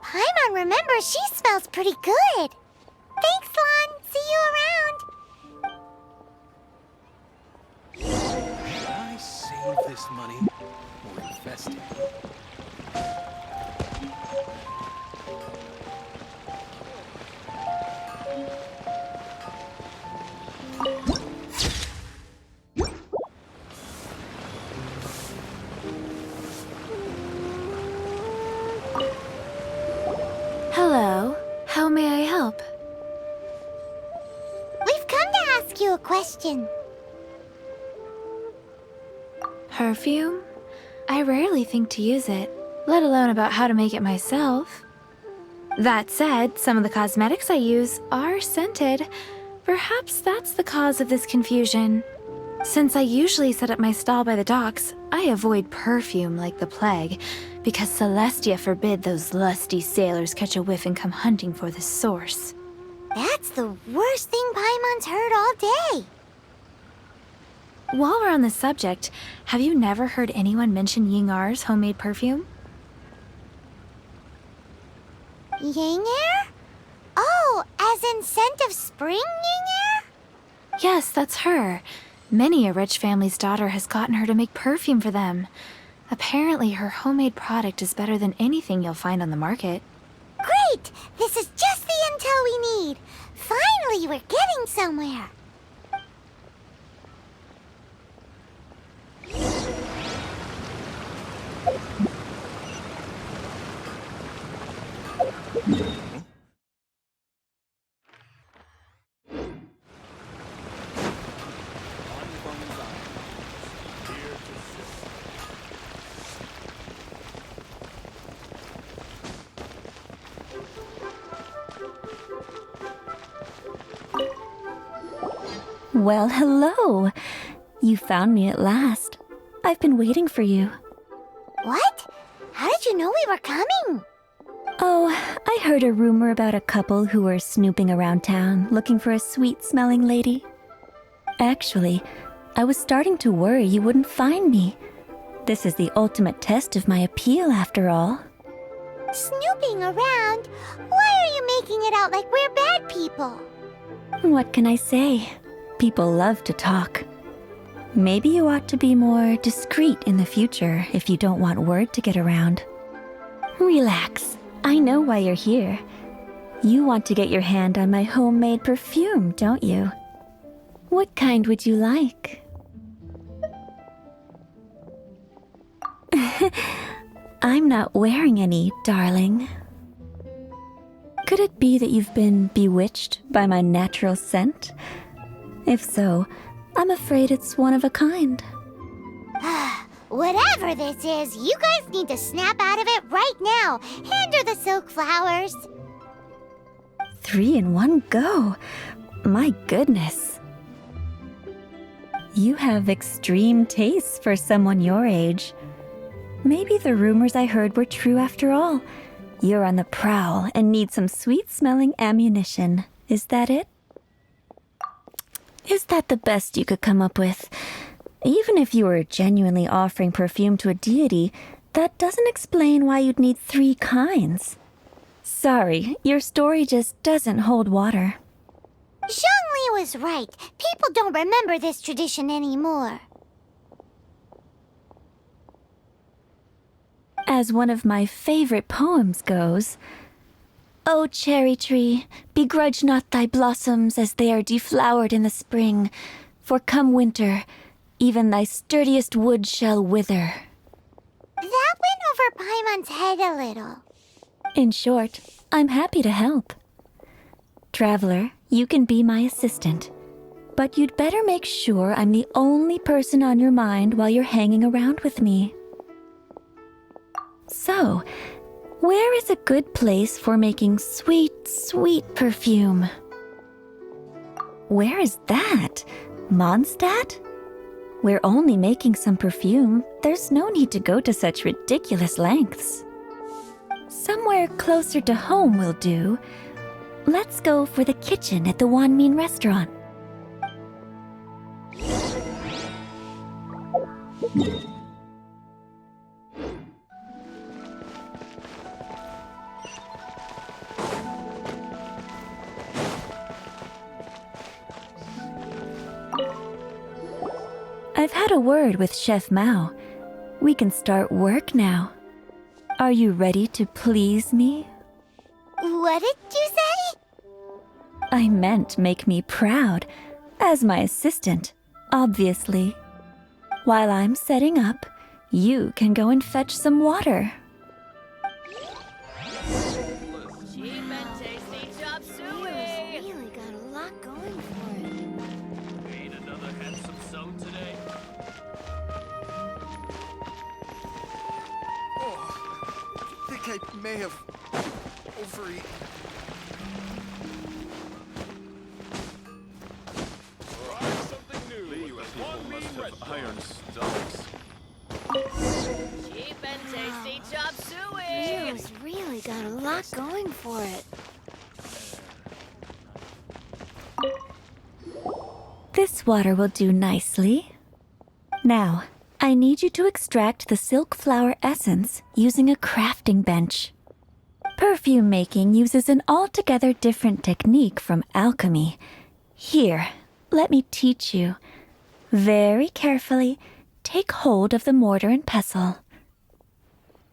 Paimon remembers she smells pretty good. Thanks, Lan. See you around. this money or invest it. Hello. How may I help? We've come to ask you a question. Perfume? I rarely think to use it, let alone about how to make it myself. That said, some of the cosmetics I use are scented. Perhaps that's the cause of this confusion. Since I usually set up my stall by the docks, I avoid perfume like the plague, because Celestia forbid those lusty sailors catch a whiff and come hunting for the source. That's the worst thing Paimon's heard all day. While we're on the subject, have you never heard anyone mention Yingar's homemade perfume? Yingar? Oh, as in scent of spring, Yingar? Yes, that's her. Many a rich family's daughter has gotten her to make perfume for them. Apparently, her homemade product is better than anything you'll find on the market. Great! This is just the intel we need. Finally, we're getting somewhere. Well, hello. You found me at last. I've been waiting for you. What? How did you know we were coming? Oh, I heard a rumor about a couple who were snooping around town looking for a sweet-smelling lady. Actually, I was starting to worry you wouldn't find me. This is the ultimate test of my appeal, after all. Snooping around? Why are you making it out like we're bad people? What can I say? People love to talk. Maybe you ought to be more discreet in the future if you don't want word to get around. Relax. I know why you're here. You want to get your hand on my homemade perfume, don't you? What kind would you like? I'm not wearing any, darling. Could it be that you've been bewitched by my natural scent? If so, I'm afraid it's one of a kind. Whatever this is, you guys need to snap out of it right now. Hand her the silk flowers. 3 in one go. My goodness. You have extreme tastes for someone your age. Maybe the rumors I heard were true after all. You're on the prowl and need some sweet-smelling ammunition. Is that it? Is that the best you could come up with? Even if you were genuinely offering perfume to a deity, that doesn't explain why you'd need 3 kinds. Sorry, your story just doesn't hold water. Zhongli was right. People don't remember this tradition anymore. As one of my favorite poems goes, O cherry tree, begrudge not thy blossoms as they are deflowered in the spring, for come winter, even thy sturdiest wood shall wither. That went over Paimon's head a little. In short, I'm happy to help. Traveler, you can be my assistant, but you'd better make sure I'm the only person on your mind while you're hanging around with me. So, where is a good place for making sweet, sweet perfume? Where is that? Mondstadt? We're only making some perfume. There's no need to go to such ridiculous lengths. Somewhere closer to home will do. Let's go for the kitchen at the Wanmin restaurant. I've had a word with Chef Mao. We can start work now. Are you ready to please me? What did you say? I meant make me proud, as my assistant, obviously. While I'm setting up, you can go and fetch some water. Cheap and tasty chop suey. Really got a lot going for it. Made another handsome sum today. I think I may have overeaten. Try something new. You people must have iron stomachs. Cheap and tasty chop suey. Leo's really got a lot going for it. This water will do nicely. Now, I need you to extract the silk flower essence using a crafting bench. Perfume making uses an altogether different technique from alchemy. Here, let me teach you. Very carefully, take hold of the mortar and pestle.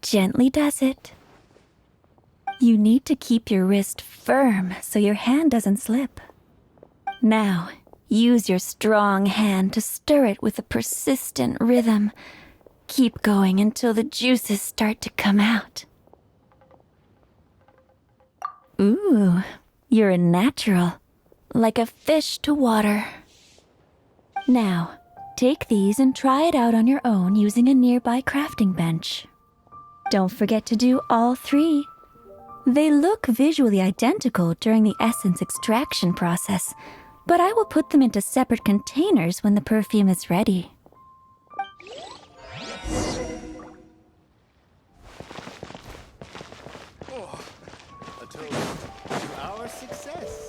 Gently does it. You need to keep your wrist firm so your hand doesn't slip. Now, use your strong hand to stir it with a persistent rhythm. Keep going until the juices start to come out. Ooh, you're a natural, like a fish to water. Now, take these and try it out on your own using a nearby crafting bench. Don't forget to do all three. They look visually identical during the essence extraction process, but I will put them into separate containers when the perfume is ready. A toast to our success.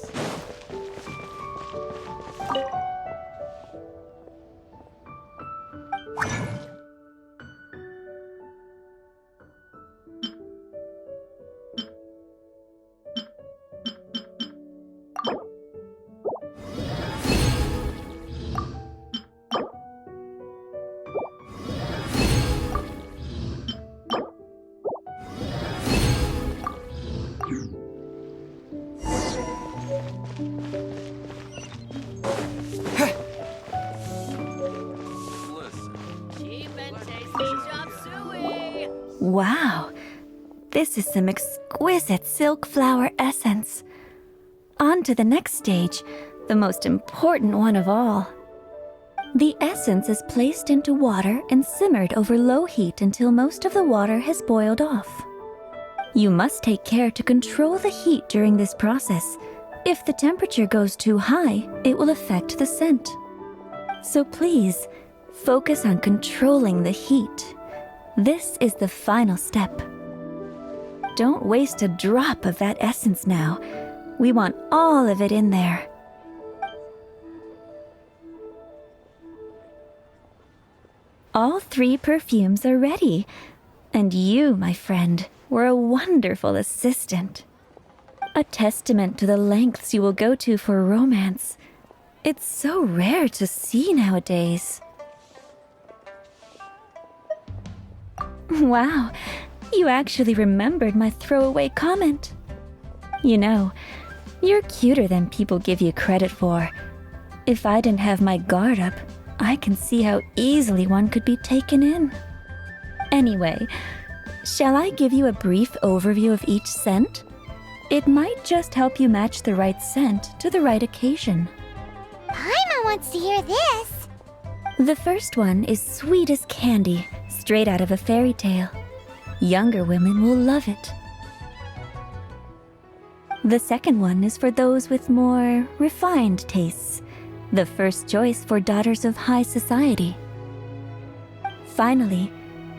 Cheap and tasty chop suey. Wow, this is some exquisite silk flower essence. On to the next stage, the most important one of all. The essence is placed into water and simmered over low heat until most of the water has boiled off. You must take care to control the heat during this process. If the temperature goes too high, it will affect the scent. So please, focus on controlling the heat. This is the final step. Don't waste a drop of that essence now. We want all of it in there. All three perfumes are ready. And you, my friend, were a wonderful assistant. A testament to the lengths you will go to for romance. It's so rare to see nowadays. Wow, you actually remembered my throwaway comment. You know, you're cuter than people give you credit for. If I didn't have my guard up, I can see how easily one could be taken in. Anyway, shall I give you a brief overview of each scent? It might just help you match the right scent to the right occasion. Paimon wants to hear this. The first one is sweet as candy, straight out of a fairy tale. Younger women will love it. The second one is for those with more refined tastes. The first choice for daughters of high society. Finally,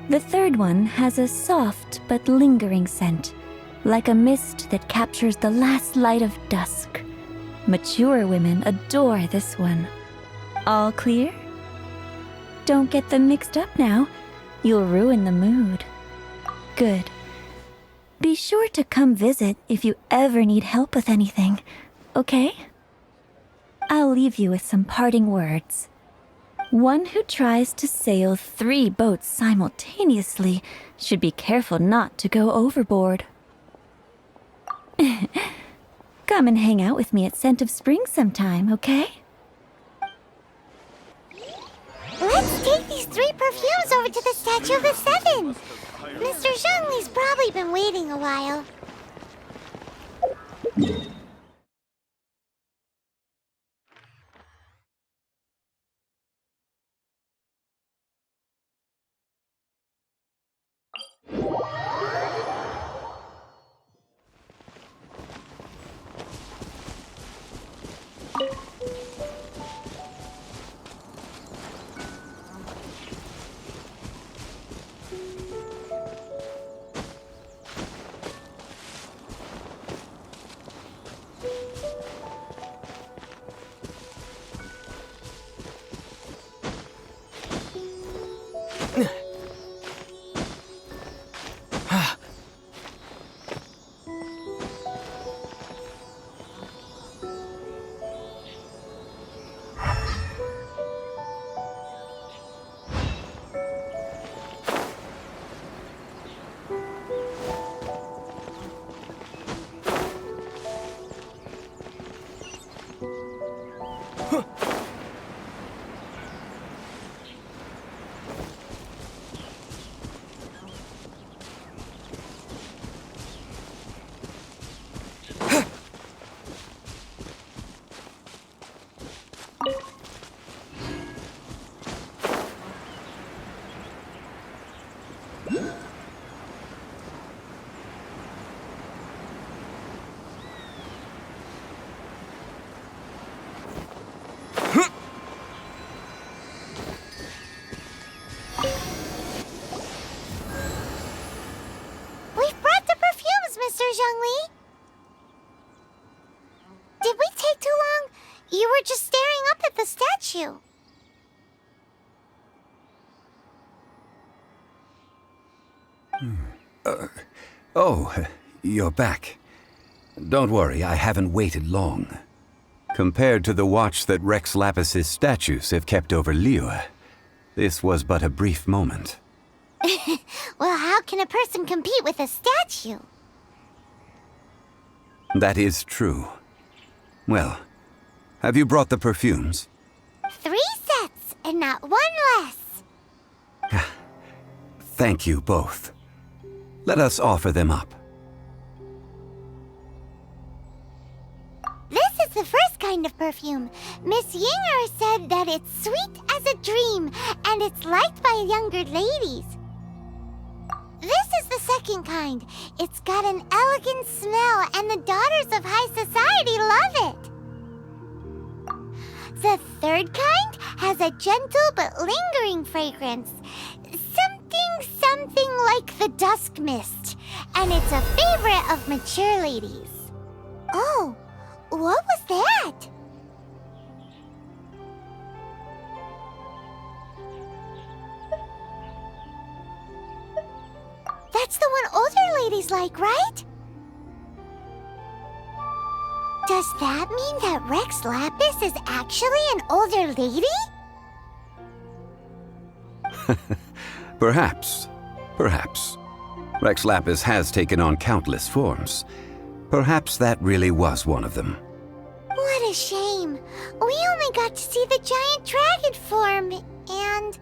the third one has a soft but lingering scent, like a mist that captures the last light of dusk. Mature women adore this one. All clear? Don't get them mixed up now. You'll ruin the mood. Good. Be sure to come visit if you ever need help with anything, okay? I'll leave you with some parting words. One who tries to sail 3 boats simultaneously should be careful not to go overboard. Come and hang out with me at Scent of Spring sometime, okay? Let's take these 3 perfumes over to the Statue of the Seven. Mr. Zhongli's probably been waiting a while. We've brought the perfumes, Mr. Zhongli. Did we take too long? You were just staring up at the statue. Oh, you're back. Don't worry, I haven't waited long. Compared to the watch that Rex Lapis's statues have kept over Liyue, this was but a brief moment. Well, how can a person compete with a statue? That is true. Well, have you brought the perfumes? 3 sets, and not 1 less. Thank you both. Let us offer them up. This is the first kind of perfume. Miss Yinger said that it's sweet as a dream, and it's liked by younger ladies. This is the second kind. It's got an elegant smell, and the daughters of high society love it. The third kind has a gentle but lingering fragrance. Something like the dusk mist, and it's a favorite of mature ladies. Oh, what was that? That's the one older ladies like, right? Does that mean that Rex Lapis is actually an older lady? Perhaps. Perhaps. Rex Lapis has taken on countless forms. Perhaps that really was one of them. What a shame. We only got to see the giant dragon form, and...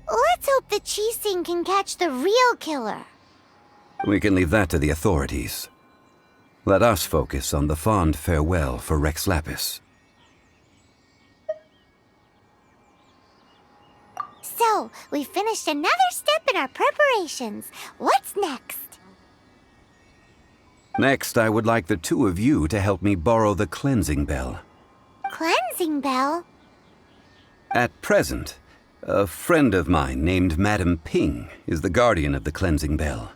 Let's hope the Qixing can catch the real killer. We can leave that to the authorities. Let us focus on the fond farewell for Rex Lapis. So, we finished another step in our preparations. What's next? Next, I would like the 2 of you to help me borrow the cleansing bell. Cleansing bell? At present, a friend of mine named Madame Ping is the guardian of the cleansing bell.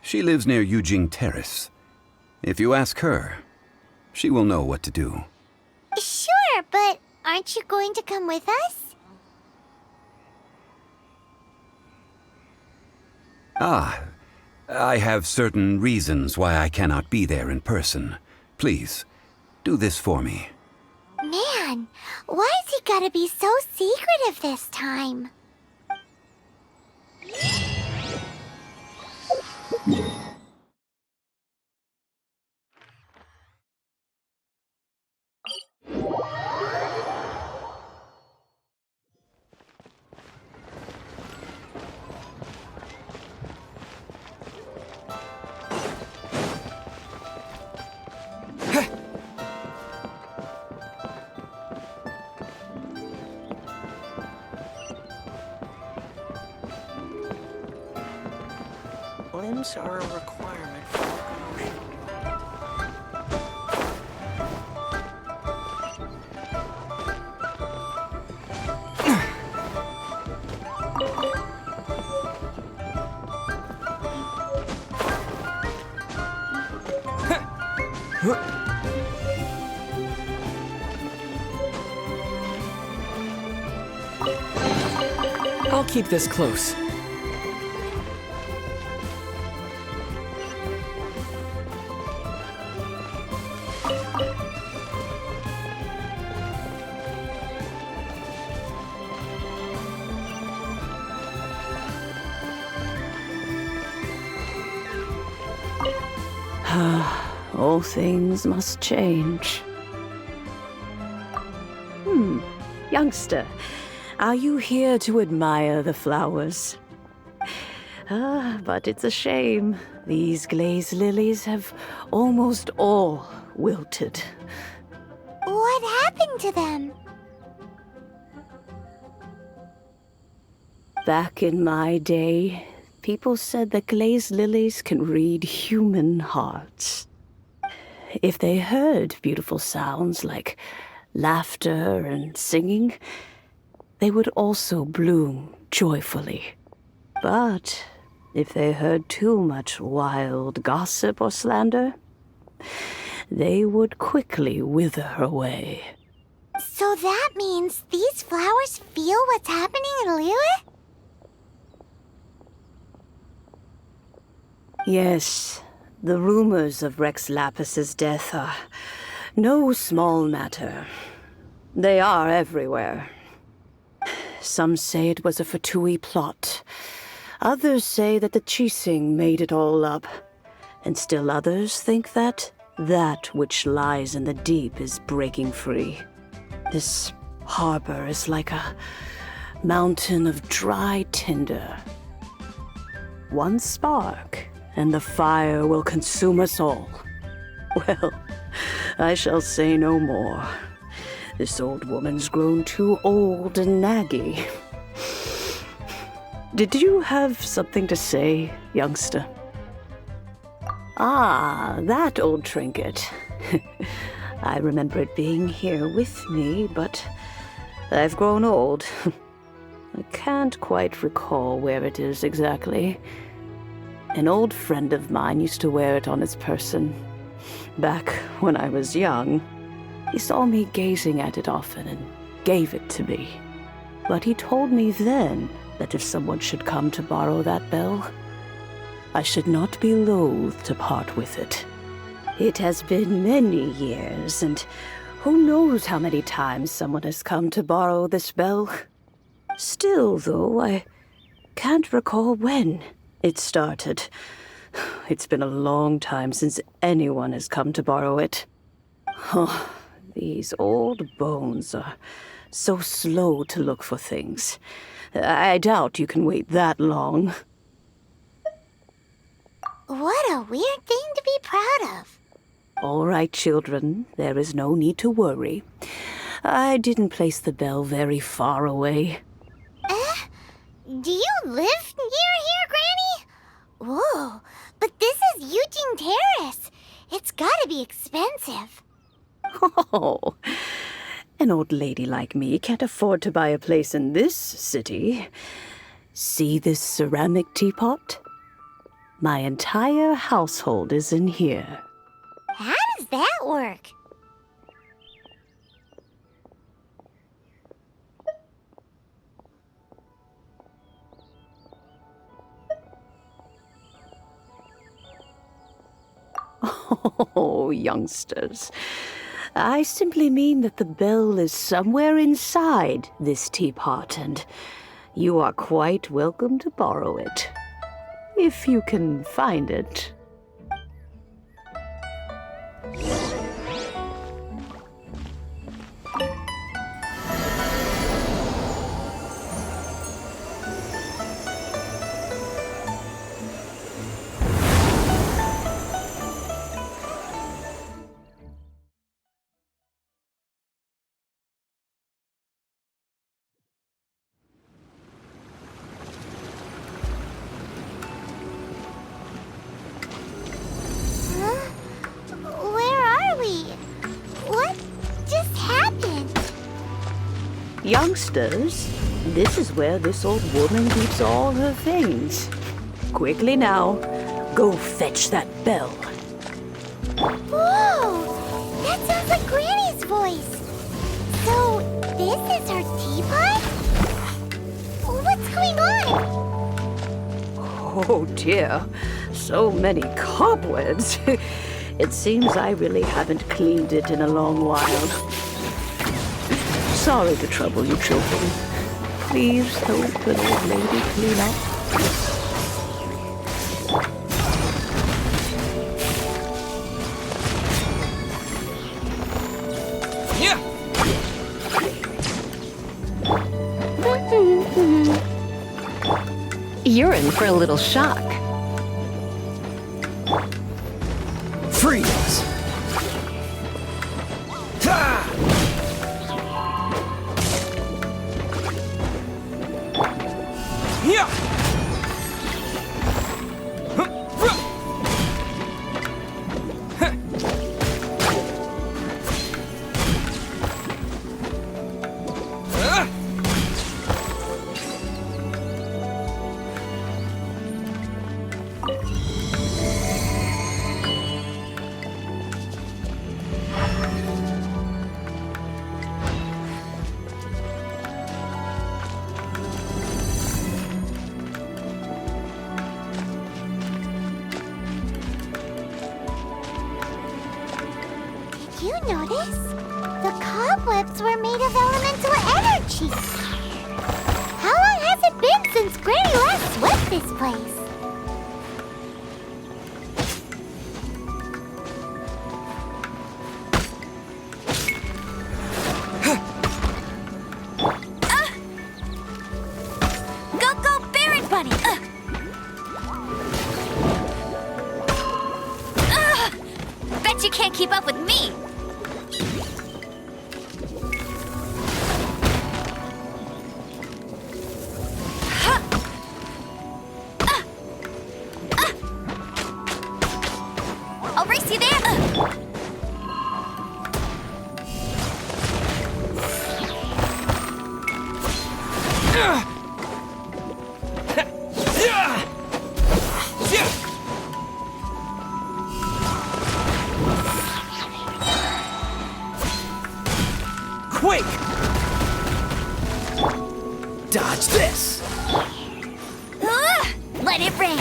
She lives near Yujing Terrace. If you ask her, she will know what to do. Sure, but aren't you going to come with us? Ah, I have certain reasons why I cannot be there in person. Please, do this for me. Man, why is he gotta be so secretive this time? Limbs are a requirement for locomotion. I'll keep this close. All things must change. Youngster, are you here to admire the flowers? But it's a shame. These glazed lilies have almost all wilted. What happened to them? Back in my day, people said that glazed lilies can read human hearts. If they heard beautiful sounds like laughter and singing, they would also bloom joyfully. But if they heard too much wild gossip or slander, they would quickly wither away. So that means these flowers feel what's happening in Liyue? Yes, the rumors of Rex Lapis's death are no small matter. They are everywhere. Some say it was a Fatui plot. Others say that the Chising made it all up. And still others think that that which lies in the deep is breaking free. This harbor is like a mountain of dry tinder. One spark, and the fire will consume us all. Well, I shall say no more. This old woman's grown too old and naggy. Did you have something to say, youngster? Ah, that old trinket. I remember it being here with me, but I've grown old. I can't quite recall where it is exactly. An old friend of mine used to wear it on his person. Back when I was young, he saw me gazing at it often and gave it to me. But he told me then that if someone should come to borrow that bell, I should not be loath to part with it. It has been many years, and who knows how many times someone has come to borrow this bell. Still, though, I can't recall when it started. It's been a long time since anyone has come to borrow it. Oh, these old bones are so slow to look for things. I doubt you can wait that long. What a weird thing to be proud of. All right, children, there is no need to worry. I didn't place the bell very far away. Do you live near here, Granny? Whoa, but this is Eugene Terrace. It's gotta be expensive. Oh, an old lady like me can't afford to buy a place in this city. See this ceramic teapot? My entire household is in here. How does that work? Oh, youngsters. I simply mean that the bell is somewhere inside this teapot, and you are quite welcome to borrow it. If you can find it. Where are we? What just happened? Youngsters, this is where this old woman keeps all her things. Quickly now, go fetch that bell. Whoa! That sounds like Granny's voice. So, this is her teapot? What's going on? Oh dear, so many cobwebs. It seems I really haven't cleaned it in a long while. Sorry to trouble you, children. Please help an old lady clean up. You're in for a little shock. Freeze! Ha! Yeah! Did you notice? The cobwebs were made of elemental energy. How long has it been since Granny last swept this place? Go, Baron Bunny! Bet you can't keep up with me! I'll race you there! Quick! Dodge this! Let it rain!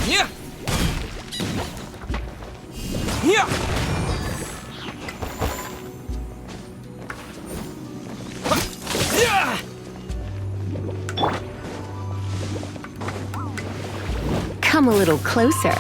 Yeah! Yeah! Yeah! Come a little closer.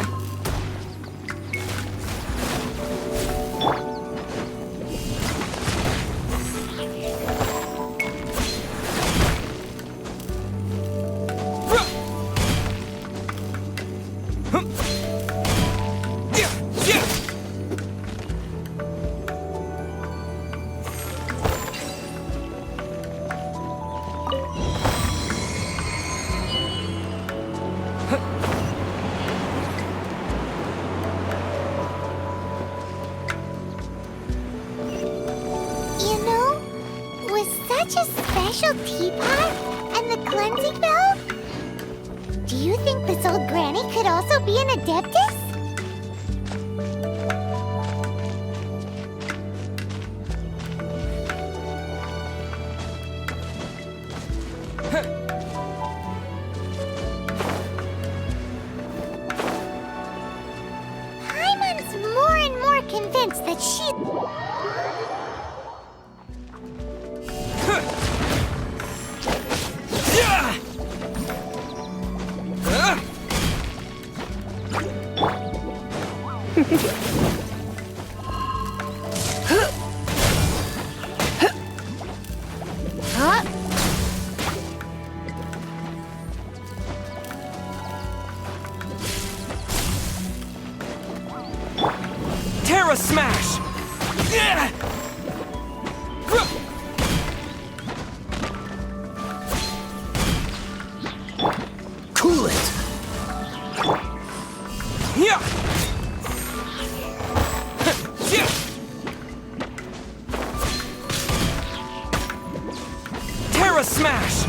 You know, with such a special teapot and the cleansing bell, do you think this old granny could also be an adeptus? convinced that she... Terra Smash! Cool it! Yeah! Terra Smash!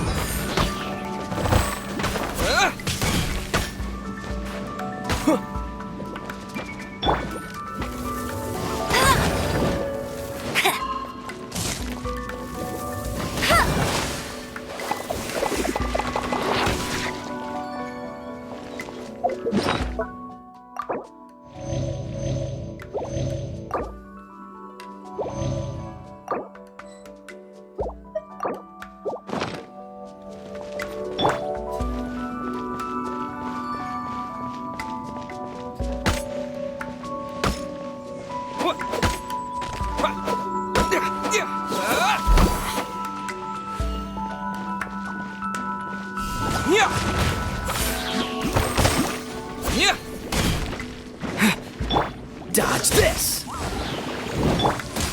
Dodge this!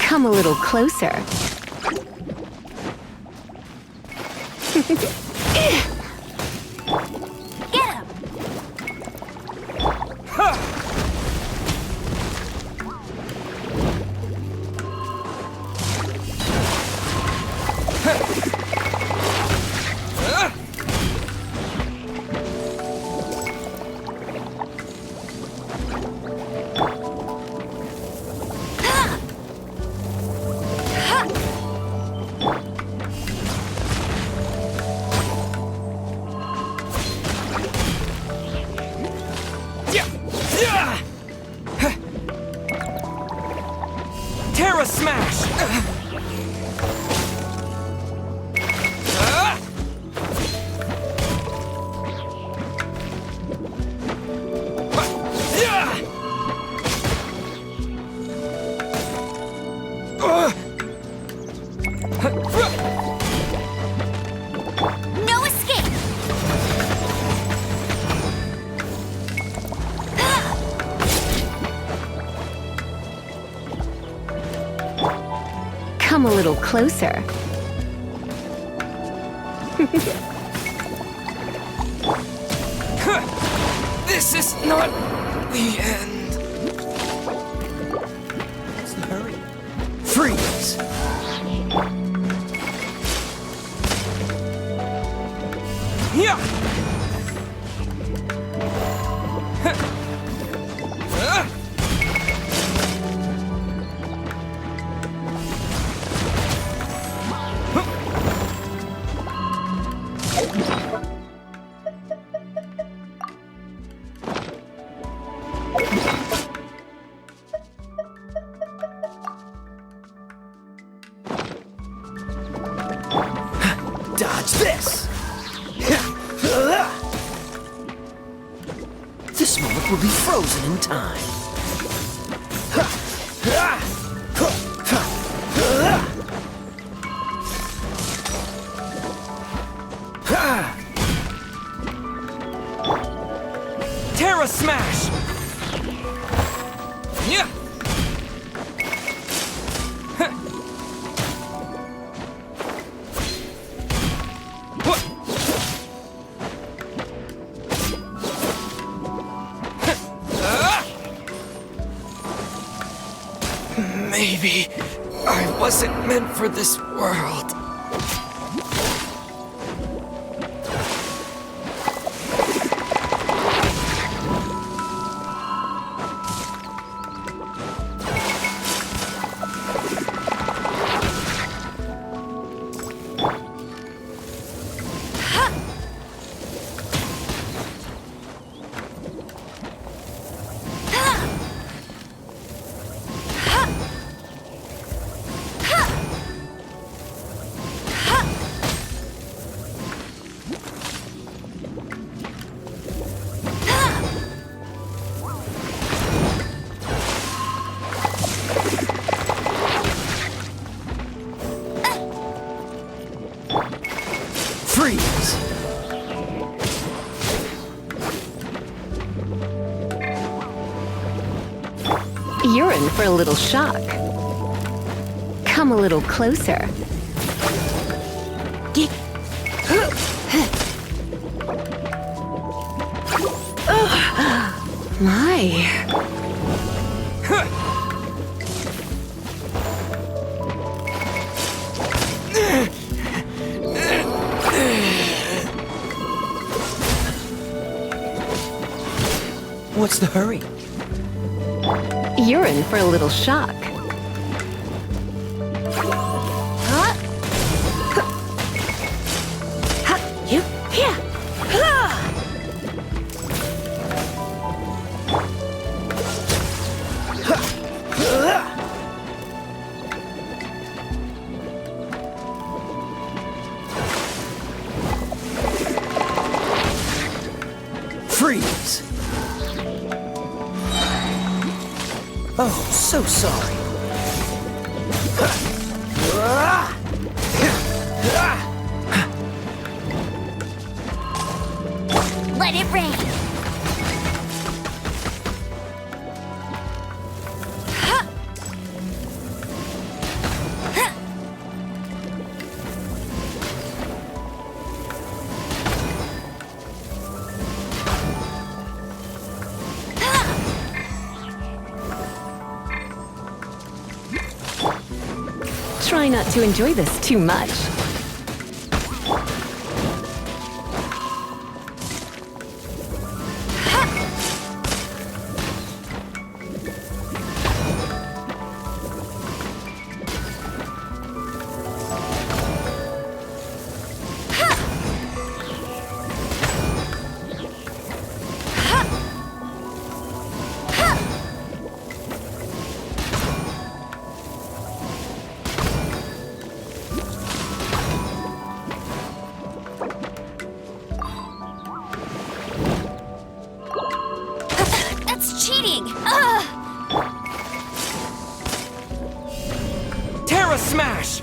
Come a little closer. Get him! Terra Smash! No escape! Come a little closer. This is not the end. What's the hurry? Freeze! Yeah! Dodge this! This moment will be frozen in time. Terra Smash! Yeah! Maybe I wasn't meant for this world. You're in for a little shock. Come a little closer. My. What's the hurry? You're in for a little shock. You here. Freeze! Oh, so sorry. Let it rain. Try not to enjoy this too much. That's cheating! Terra Smash!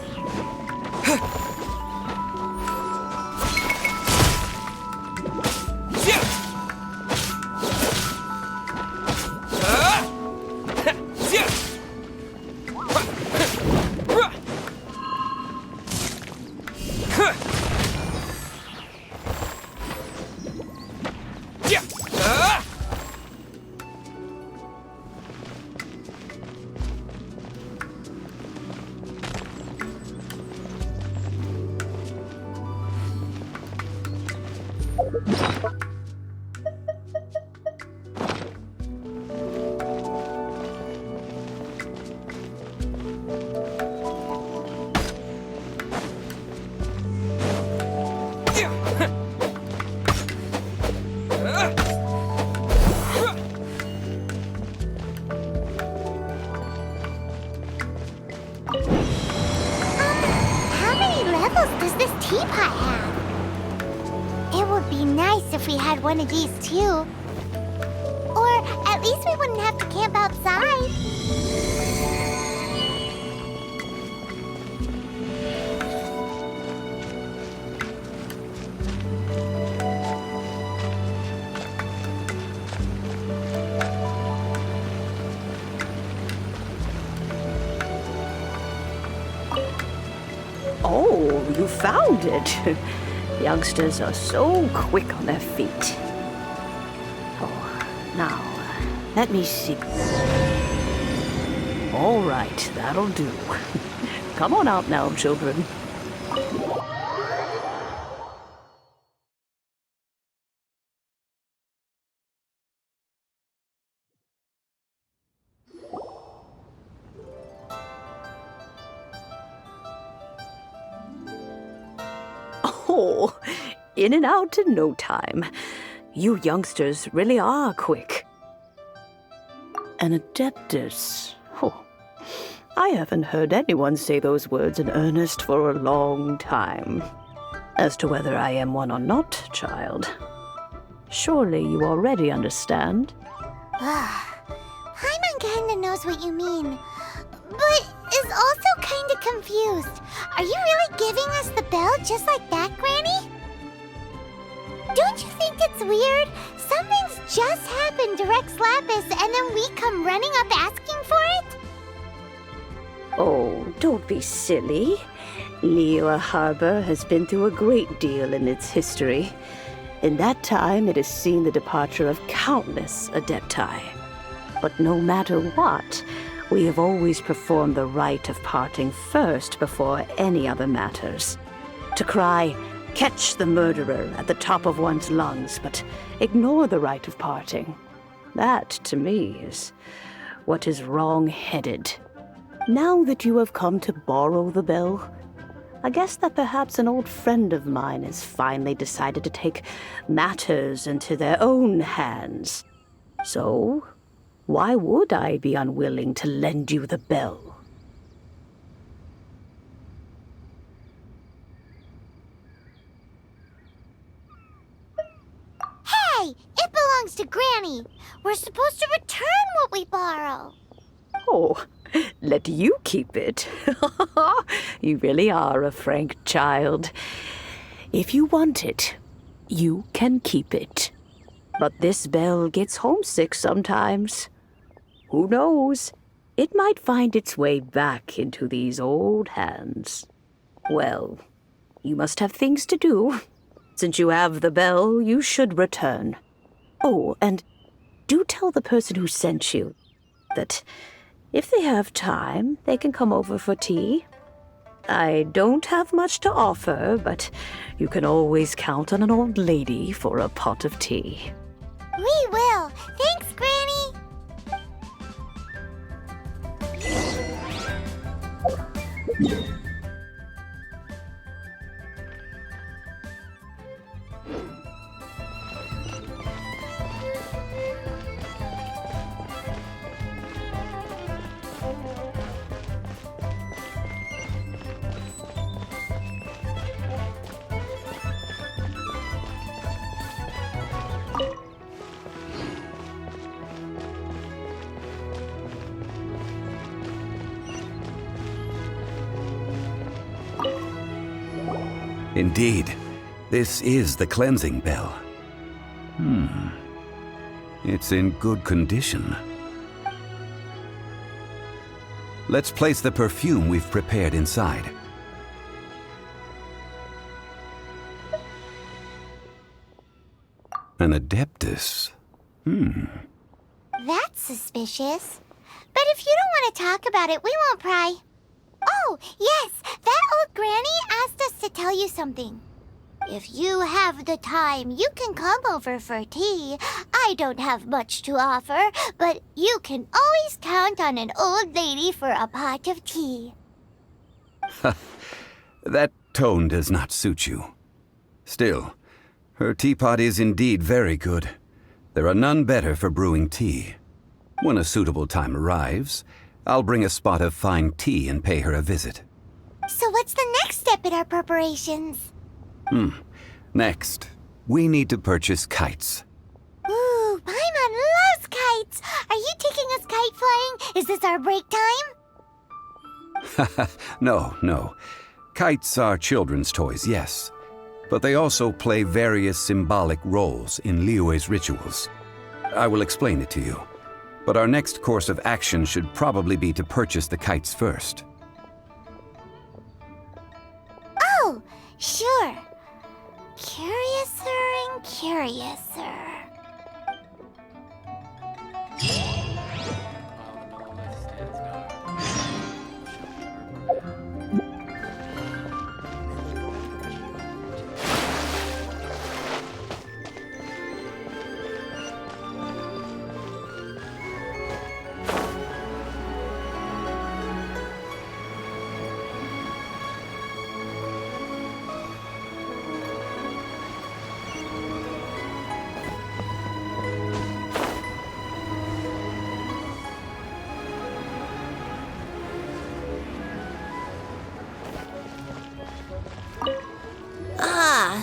How many levels does this teapot have? It would be nice if we had one of these too. Or at least we wouldn't have to camp outside. Oh, you found it. Youngsters are so quick on their feet. Oh, now, let me see. All right, that'll do. Come on out now, children. Oh, in and out in no time. You youngsters really are quick. An adeptus. Oh, I haven't heard anyone say those words in earnest for a long time. As to whether I am one or not, child, surely you already understand. Paimon kinda knows what you mean, but is also kinda confused. Are you really giving us the bell just like that, Granny? Don't you think it's weird? Some things just happened to Rex Lapis and then we come running up asking for it? Oh, don't be silly. Liyue Harbor has been through a great deal in its history. In that time, it has seen the departure of countless Adepti. But no matter what, we have always performed the rite of parting first before any other matters. To cry, "Catch the murderer," at the top of one's lungs, but ignore the rite of parting. That, to me, is what is wrong-headed. Now that you have come to borrow the bell, I guess that perhaps an old friend of mine has finally decided to take matters into their own hands. So, why would I be unwilling to lend you the bell? Hey, it belongs to Granny. We're supposed to return what we borrow. Oh, let you keep it. You really are a frank child. If you want it, you can keep it. But this bell gets homesick sometimes. Who knows? It might find its way back into these old hands. Well, you must have things to do. Since you have the bell, you should return. Oh, and do tell the person who sent you that if they have time, they can come over for tea. I don't have much to offer, but you can always count on an old lady for a pot of tea. We will. Thanks, Granny. Indeed, this is the cleansing bell. It's in good condition. Let's place the perfume we've prepared inside. An Adeptus. That's suspicious. But if you don't want to talk about it, we won't pry. Oh, yes, that old granny asked us to tell you something. If you have the time, you can come over for tea. I don't have much to offer, but you can always count on an old lady for a pot of tea. That tone does not suit you. Still, her teapot is indeed very good. There are none better for brewing tea. When a suitable time arrives, I'll bring a spot of fine tea and pay her a visit. So what's the next step in our preparations? Next, we need to purchase kites. Ooh, Paimon loves kites! Are you taking us kite flying? Is this our break time? No. Kites are children's toys, yes. But they also play various symbolic roles in Liyue's rituals. I will explain it to you. But our next course of action should probably be to purchase the kites first. Oh, sure. Curiouser and curiouser.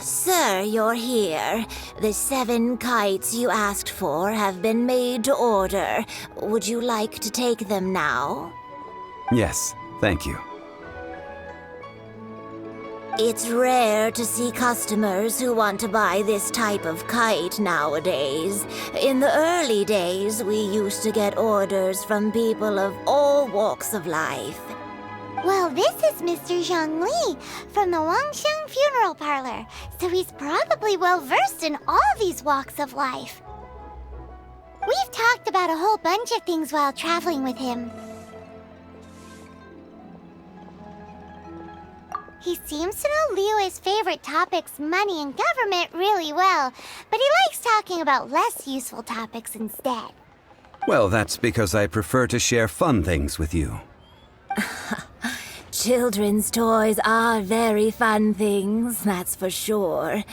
Sir, you're here. The 7 kites you asked for have been made to order. Would you like to take them now? Yes, thank you. It's rare to see customers who want to buy this type of kite nowadays. In the early days, we used to get orders from people of all walks of life. Well, this is Mr. Zhongli from the Wangsheng Funeral Parlor, so he's probably well-versed in all these walks of life. We've talked about a whole bunch of things while traveling with him. He seems to know Liyue's favorite topics, money and government, really well, but he likes talking about less useful topics instead. Well, that's because I prefer to share fun things with you. Children's toys are very fun things, that's for sure.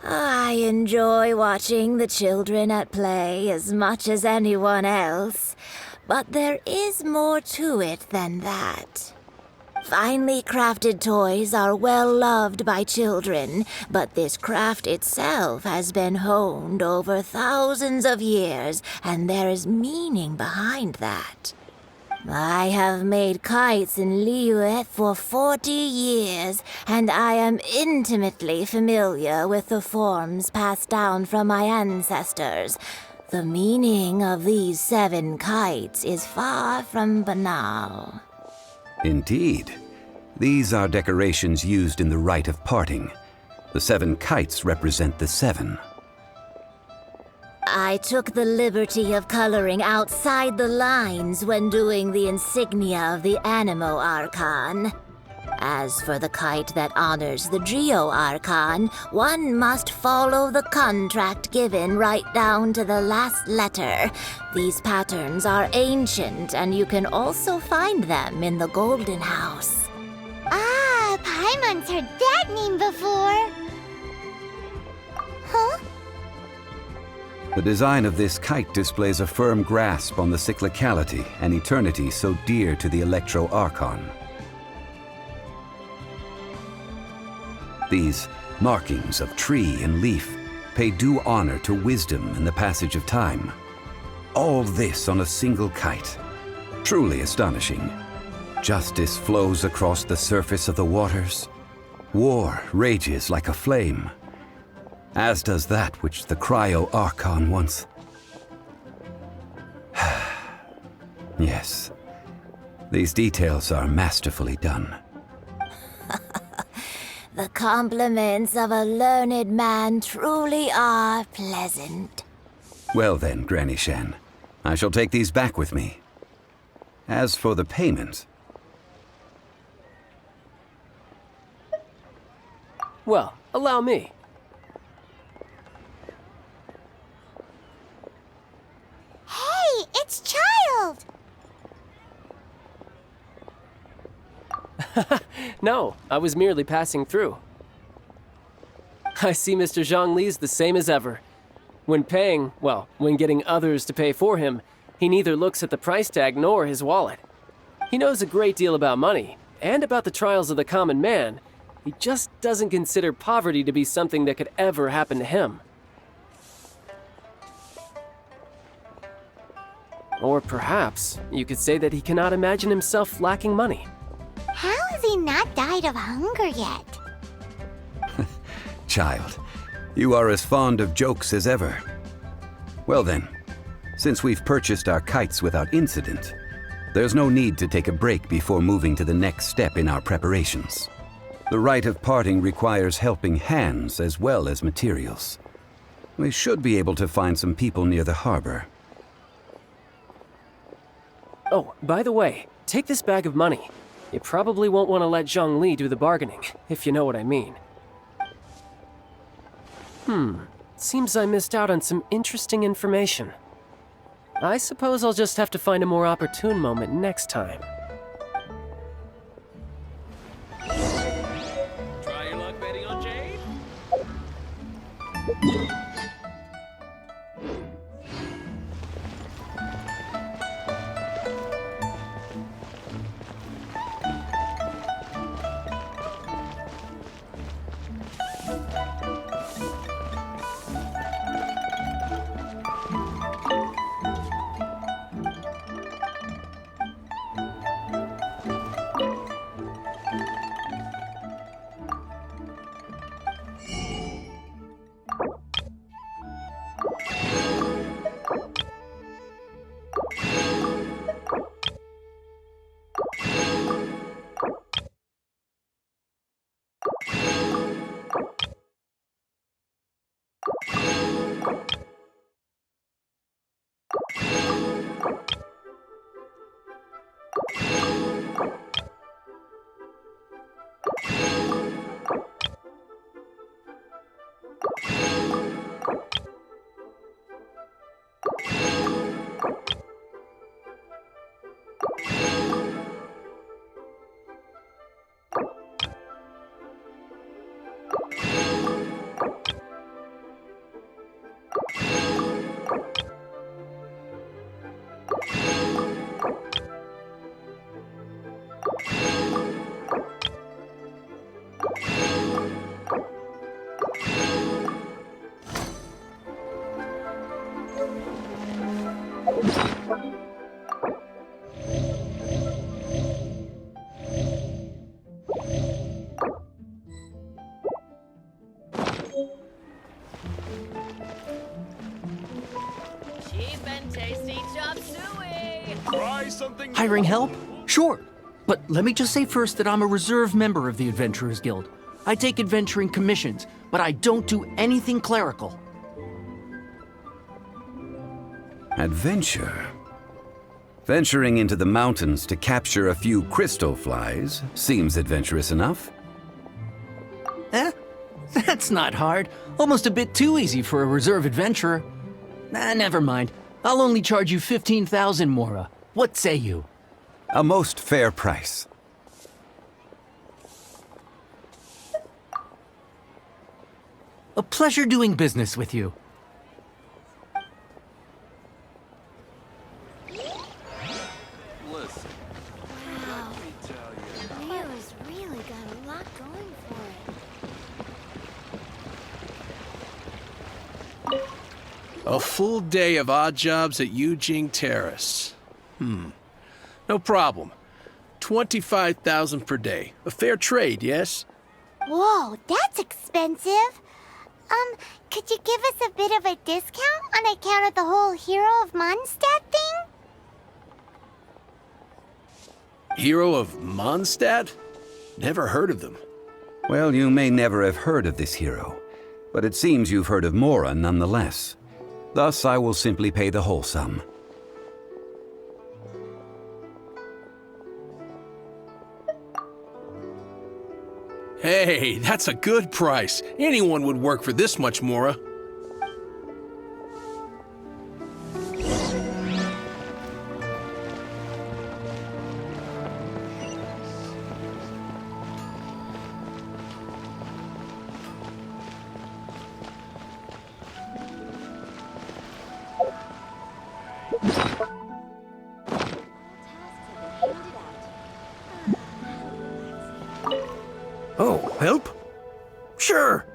I enjoy watching the children at play as much as anyone else, but there is more to it than that. Finely crafted toys are well loved by children, but this craft itself has been honed over thousands of years, and there is meaning behind that. I have made kites in Liyue for 40 years, and I am intimately familiar with the forms passed down from my ancestors. The meaning of these 7 kites is far from banal. Indeed. These are decorations used in the rite of parting. The 7 kites represent the 7. I took the liberty of coloring outside the lines when doing the insignia of the Animo Archon. As for the kite that honors the Geo Archon, one must follow the contract given right down to the last letter. These patterns are ancient, and you can also find them in the Golden House. Ah, Paimon's heard that name before. Huh? The design of this kite displays a firm grasp on the cyclicality and eternity so dear to the Electro Archon. These markings of tree and leaf pay due honor to wisdom and the passage of time. All this on a single kite. Truly astonishing. Justice flows across the surface of the waters. War rages like a flame, as does that which the Cryo Archon once. Yes, these details are masterfully done. The compliments of a learned man truly are pleasant. Well then, Granny Shan, I shall take these back with me. As for the payment... Well, allow me. Hey, it's Child! No, I was merely passing through. I see Mr. Zhongli's the same as ever. When paying, well, when getting others to pay for him, he neither looks at the price tag nor his wallet. He knows a great deal about money, and about the trials of the common man. He just doesn't consider poverty to be something that could ever happen to him. Or perhaps you could say that he cannot imagine himself lacking money. How has he not died of hunger yet? Child, you are as fond of jokes as ever. Well then, since we've purchased our kites without incident, there's no need to take a break before moving to the next step in our preparations. The rite of parting requires helping hands as well as materials. We should be able to find some people near the harbor. Oh, by the way, take this bag of money. You probably won't want to let Zhongli do the bargaining, if you know what I mean. Seems I missed out on some interesting information. I suppose I'll just have to find a more opportune moment next time. Try your luck betting on Jade? Cheap and tasty chop suey. Try something. Hiring help? Sure. But let me just say first that I'm a reserve member of the Adventurers Guild. I take adventuring commissions, but I don't do anything clerical. Adventure? Venturing into the mountains to capture a few crystal flies seems adventurous enough. That's not hard. Almost a bit too easy for a reserve adventurer. Never mind. I'll only charge you 15,000 Mora. What say you? A most fair price. A pleasure doing business with you. Listen. Wow. Let me tell you. Leo's really got a lot going for it. A full day of odd jobs at Eugene Terrace. No problem. 25,000 per day. A fair trade, yes? Whoa, that's expensive. Could you give us a bit of a discount on account of the whole Hero of Mondstadt thing? Hero of Mondstadt? Never heard of them. Well, you may never have heard of this hero, but it seems you've heard of Mora nonetheless. Thus, I will simply pay the whole sum. Hey, that's a good price. Anyone would work for this much, Mora. Oh, help? Sure.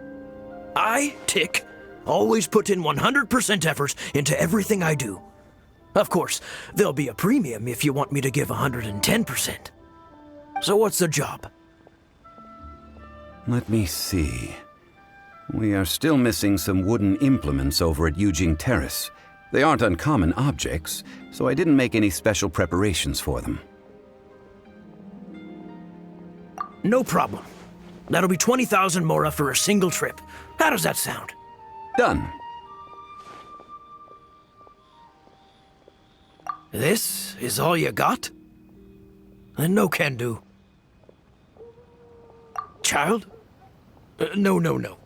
I, Tick, always put in 100% effort into everything I do. Of course, there'll be a premium if you want me to give 110%. So what's the job? Let me see. We are still missing some wooden implements over at Eugene Terrace. They aren't uncommon objects, so I didn't make any special preparations for them. No problem. That'll be 20,000 Mora for a single trip. How does that sound? Done. This is all you got? Then no can do. Child? No.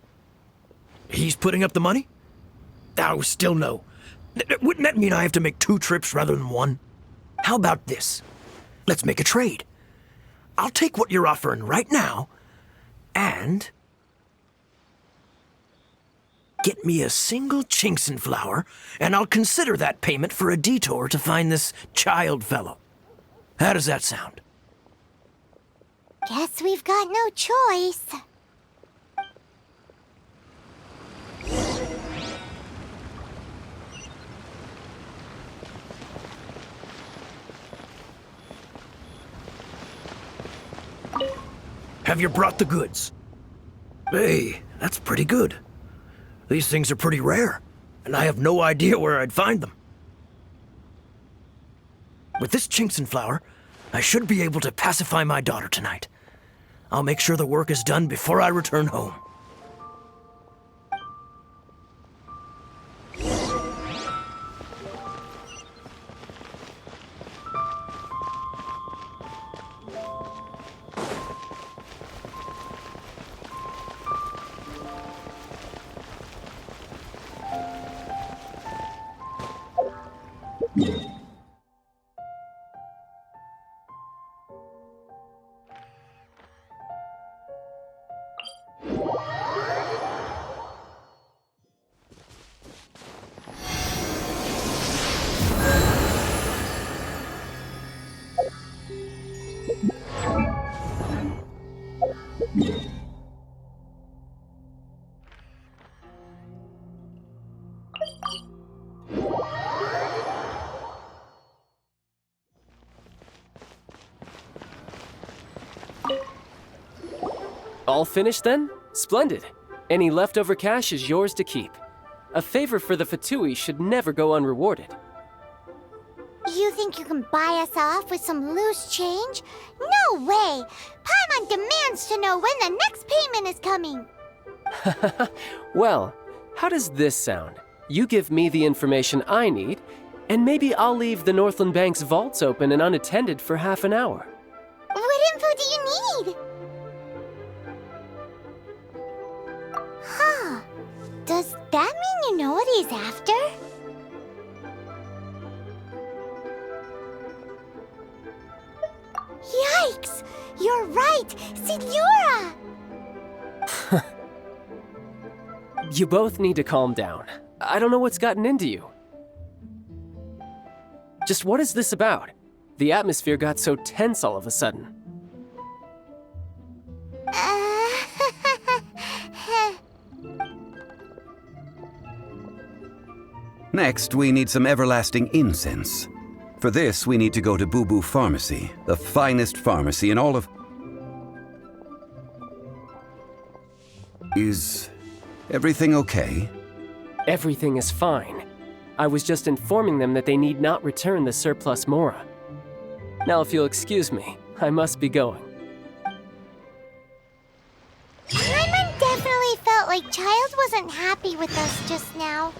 He's putting up the money? Oh, still no. Wouldn't that mean I have to make 2 trips rather than 1? How about this? Let's make a trade. I'll take what you're offering right now, and get me a single Chinkson flower, and I'll consider that payment for a detour to find this child fellow. How does that sound? Guess we've got no choice. Have you brought the goods? Hey, that's pretty good. These things are pretty rare. and I have no idea where I'd find them. With this Genshin flower, I should be able to pacify my daughter tonight. I'll make sure the work is done before I return home. All finished then? Splendid. Any leftover cash is yours to keep. A favor for the Fatui should never go unrewarded. You think you can buy us off with some loose change? No way! Paimon demands to know when the next payment is coming! Well, how does this sound? You give me the information I need, and maybe I'll leave the Northland Bank's vaults open and unattended for half an hour. What info do you need? Huh. Does that mean you know what he's after? Yikes! You're right! Signora! You both need to calm down. I don't know what's gotten into you. Just what is this about? The atmosphere got so tense all of a sudden. Next, we need some everlasting incense. For this, we need to go to Boo Boo Pharmacy, the finest pharmacy in all of... Is everything okay? Everything is fine. I was just informing them that they need not return the surplus Mora. Now, if you'll excuse me, I must be going. Paimon definitely felt like Child wasn't happy with us just now.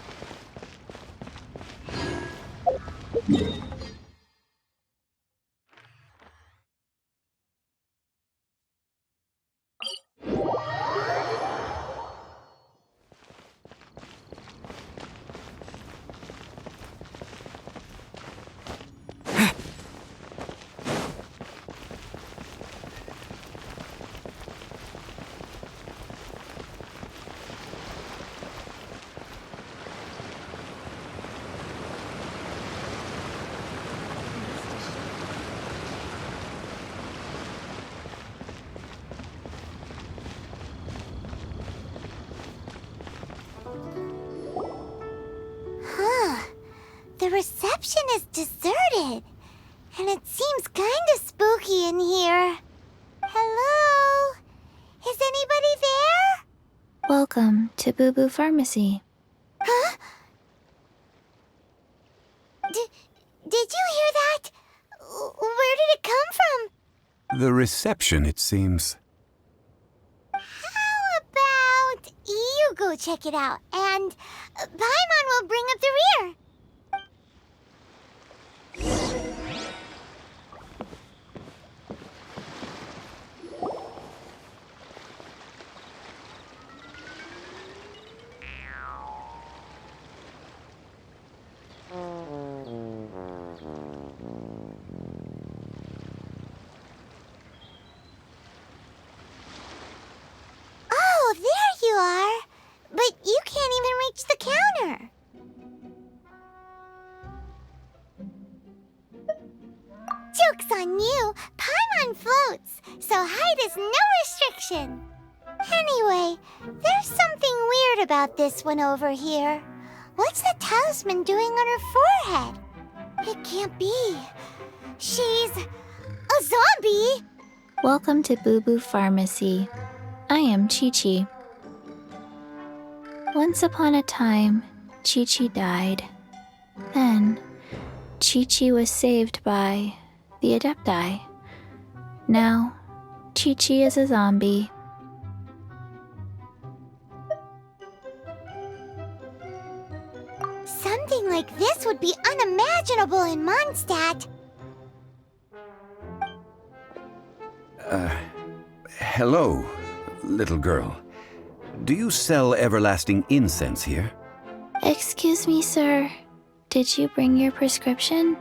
The reception is deserted, and it seems kinda spooky in here. Hello? Is anybody there? Welcome to Boo Boo Pharmacy. Huh? Did you hear that? Where did it come from? The reception, it seems. How about you go check it out, and Paimon will bring up the rear. Oh, there you are. But you can't even reach the counter. Joke's on you. Paimon floats, so height is no restriction. Anyway, there's something weird about this one over here. What's the talisman doing on her forehead? It can't be. She's a zombie! Welcome to Boo Boo Pharmacy. I am Chi-Chi. Once upon a time, Chi-Chi died. Then, Chi-Chi was saved by the Adepti. Now, Chi-Chi is a zombie. Something like this would be unimaginable in Mondstadt. Hello, little girl. Do you sell everlasting incense here? Excuse me, sir. Did you bring your prescription?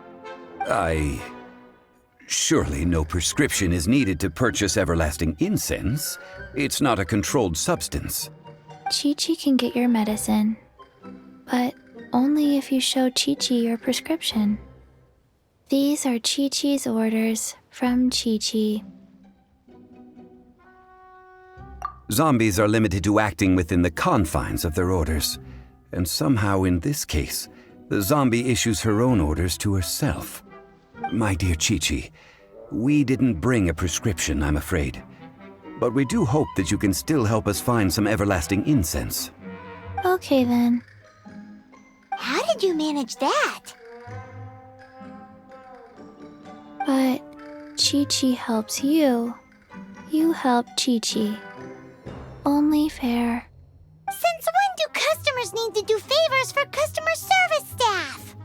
Surely no prescription is needed to purchase everlasting incense. It's not a controlled substance. Chi-Chi can get your medicine, but only if you show Chi-Chi your prescription. These are Chi-Chi's orders from Chi-Chi. Zombies are limited to acting within the confines of their orders. And somehow in this case, the zombie issues her own orders to herself. My dear Chi-Chi, we didn't bring a prescription, I'm afraid. But we do hope that you can still help us find some everlasting incense. Okay then. How did you manage that? But Chi-Chi helps you. You help Chi-Chi. Only fair. Since when do customers need to do favors for customer service staff?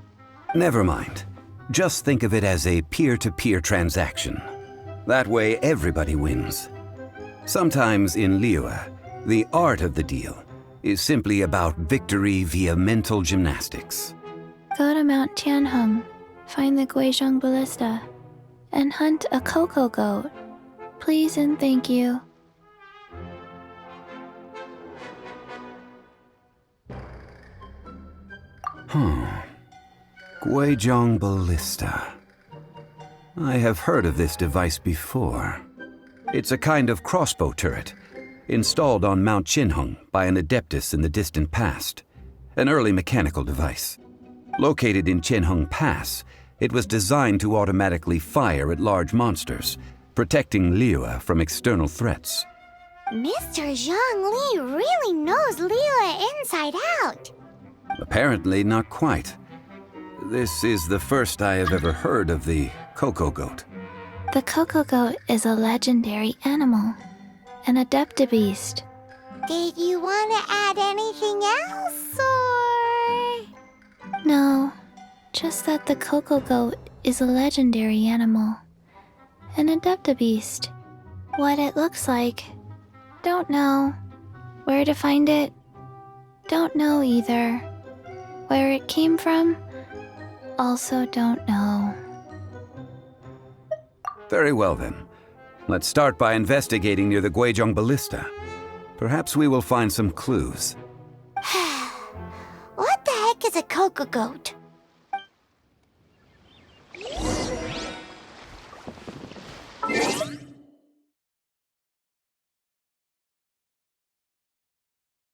Never mind. Just think of it as a peer-to-peer transaction. That way everybody wins. Sometimes in Liyue, the art of the deal is simply about victory via mental gymnastics. Go to Mount Tianheng, find the Guizhong Ballista, and hunt a cocoa goat. Please and thank you. Guizhong Ballista. I have heard of this device before. It's a kind of crossbow turret, installed on Mount Tianheng by an adeptus in the distant past. An early mechanical device. Located in Tianheng Pass, it was designed to automatically fire at large monsters, protecting Liyue from external threats. Mr. Zhongli really knows Liyue inside out. Apparently not quite. This is the first I have ever heard of the cocoa goat. The cocoa goat is a legendary animal, an adeptabeast. Did you want to add anything else, or...? No, just that the cocoa goat is a legendary animal, an adeptabeast. What it looks like, don't know. Where to find it, don't know either. Where it came from, also don't know. Very well then. Let's start by investigating near the Guizhong Ballista. Perhaps we will find some clues. What the heck is a cocoa goat?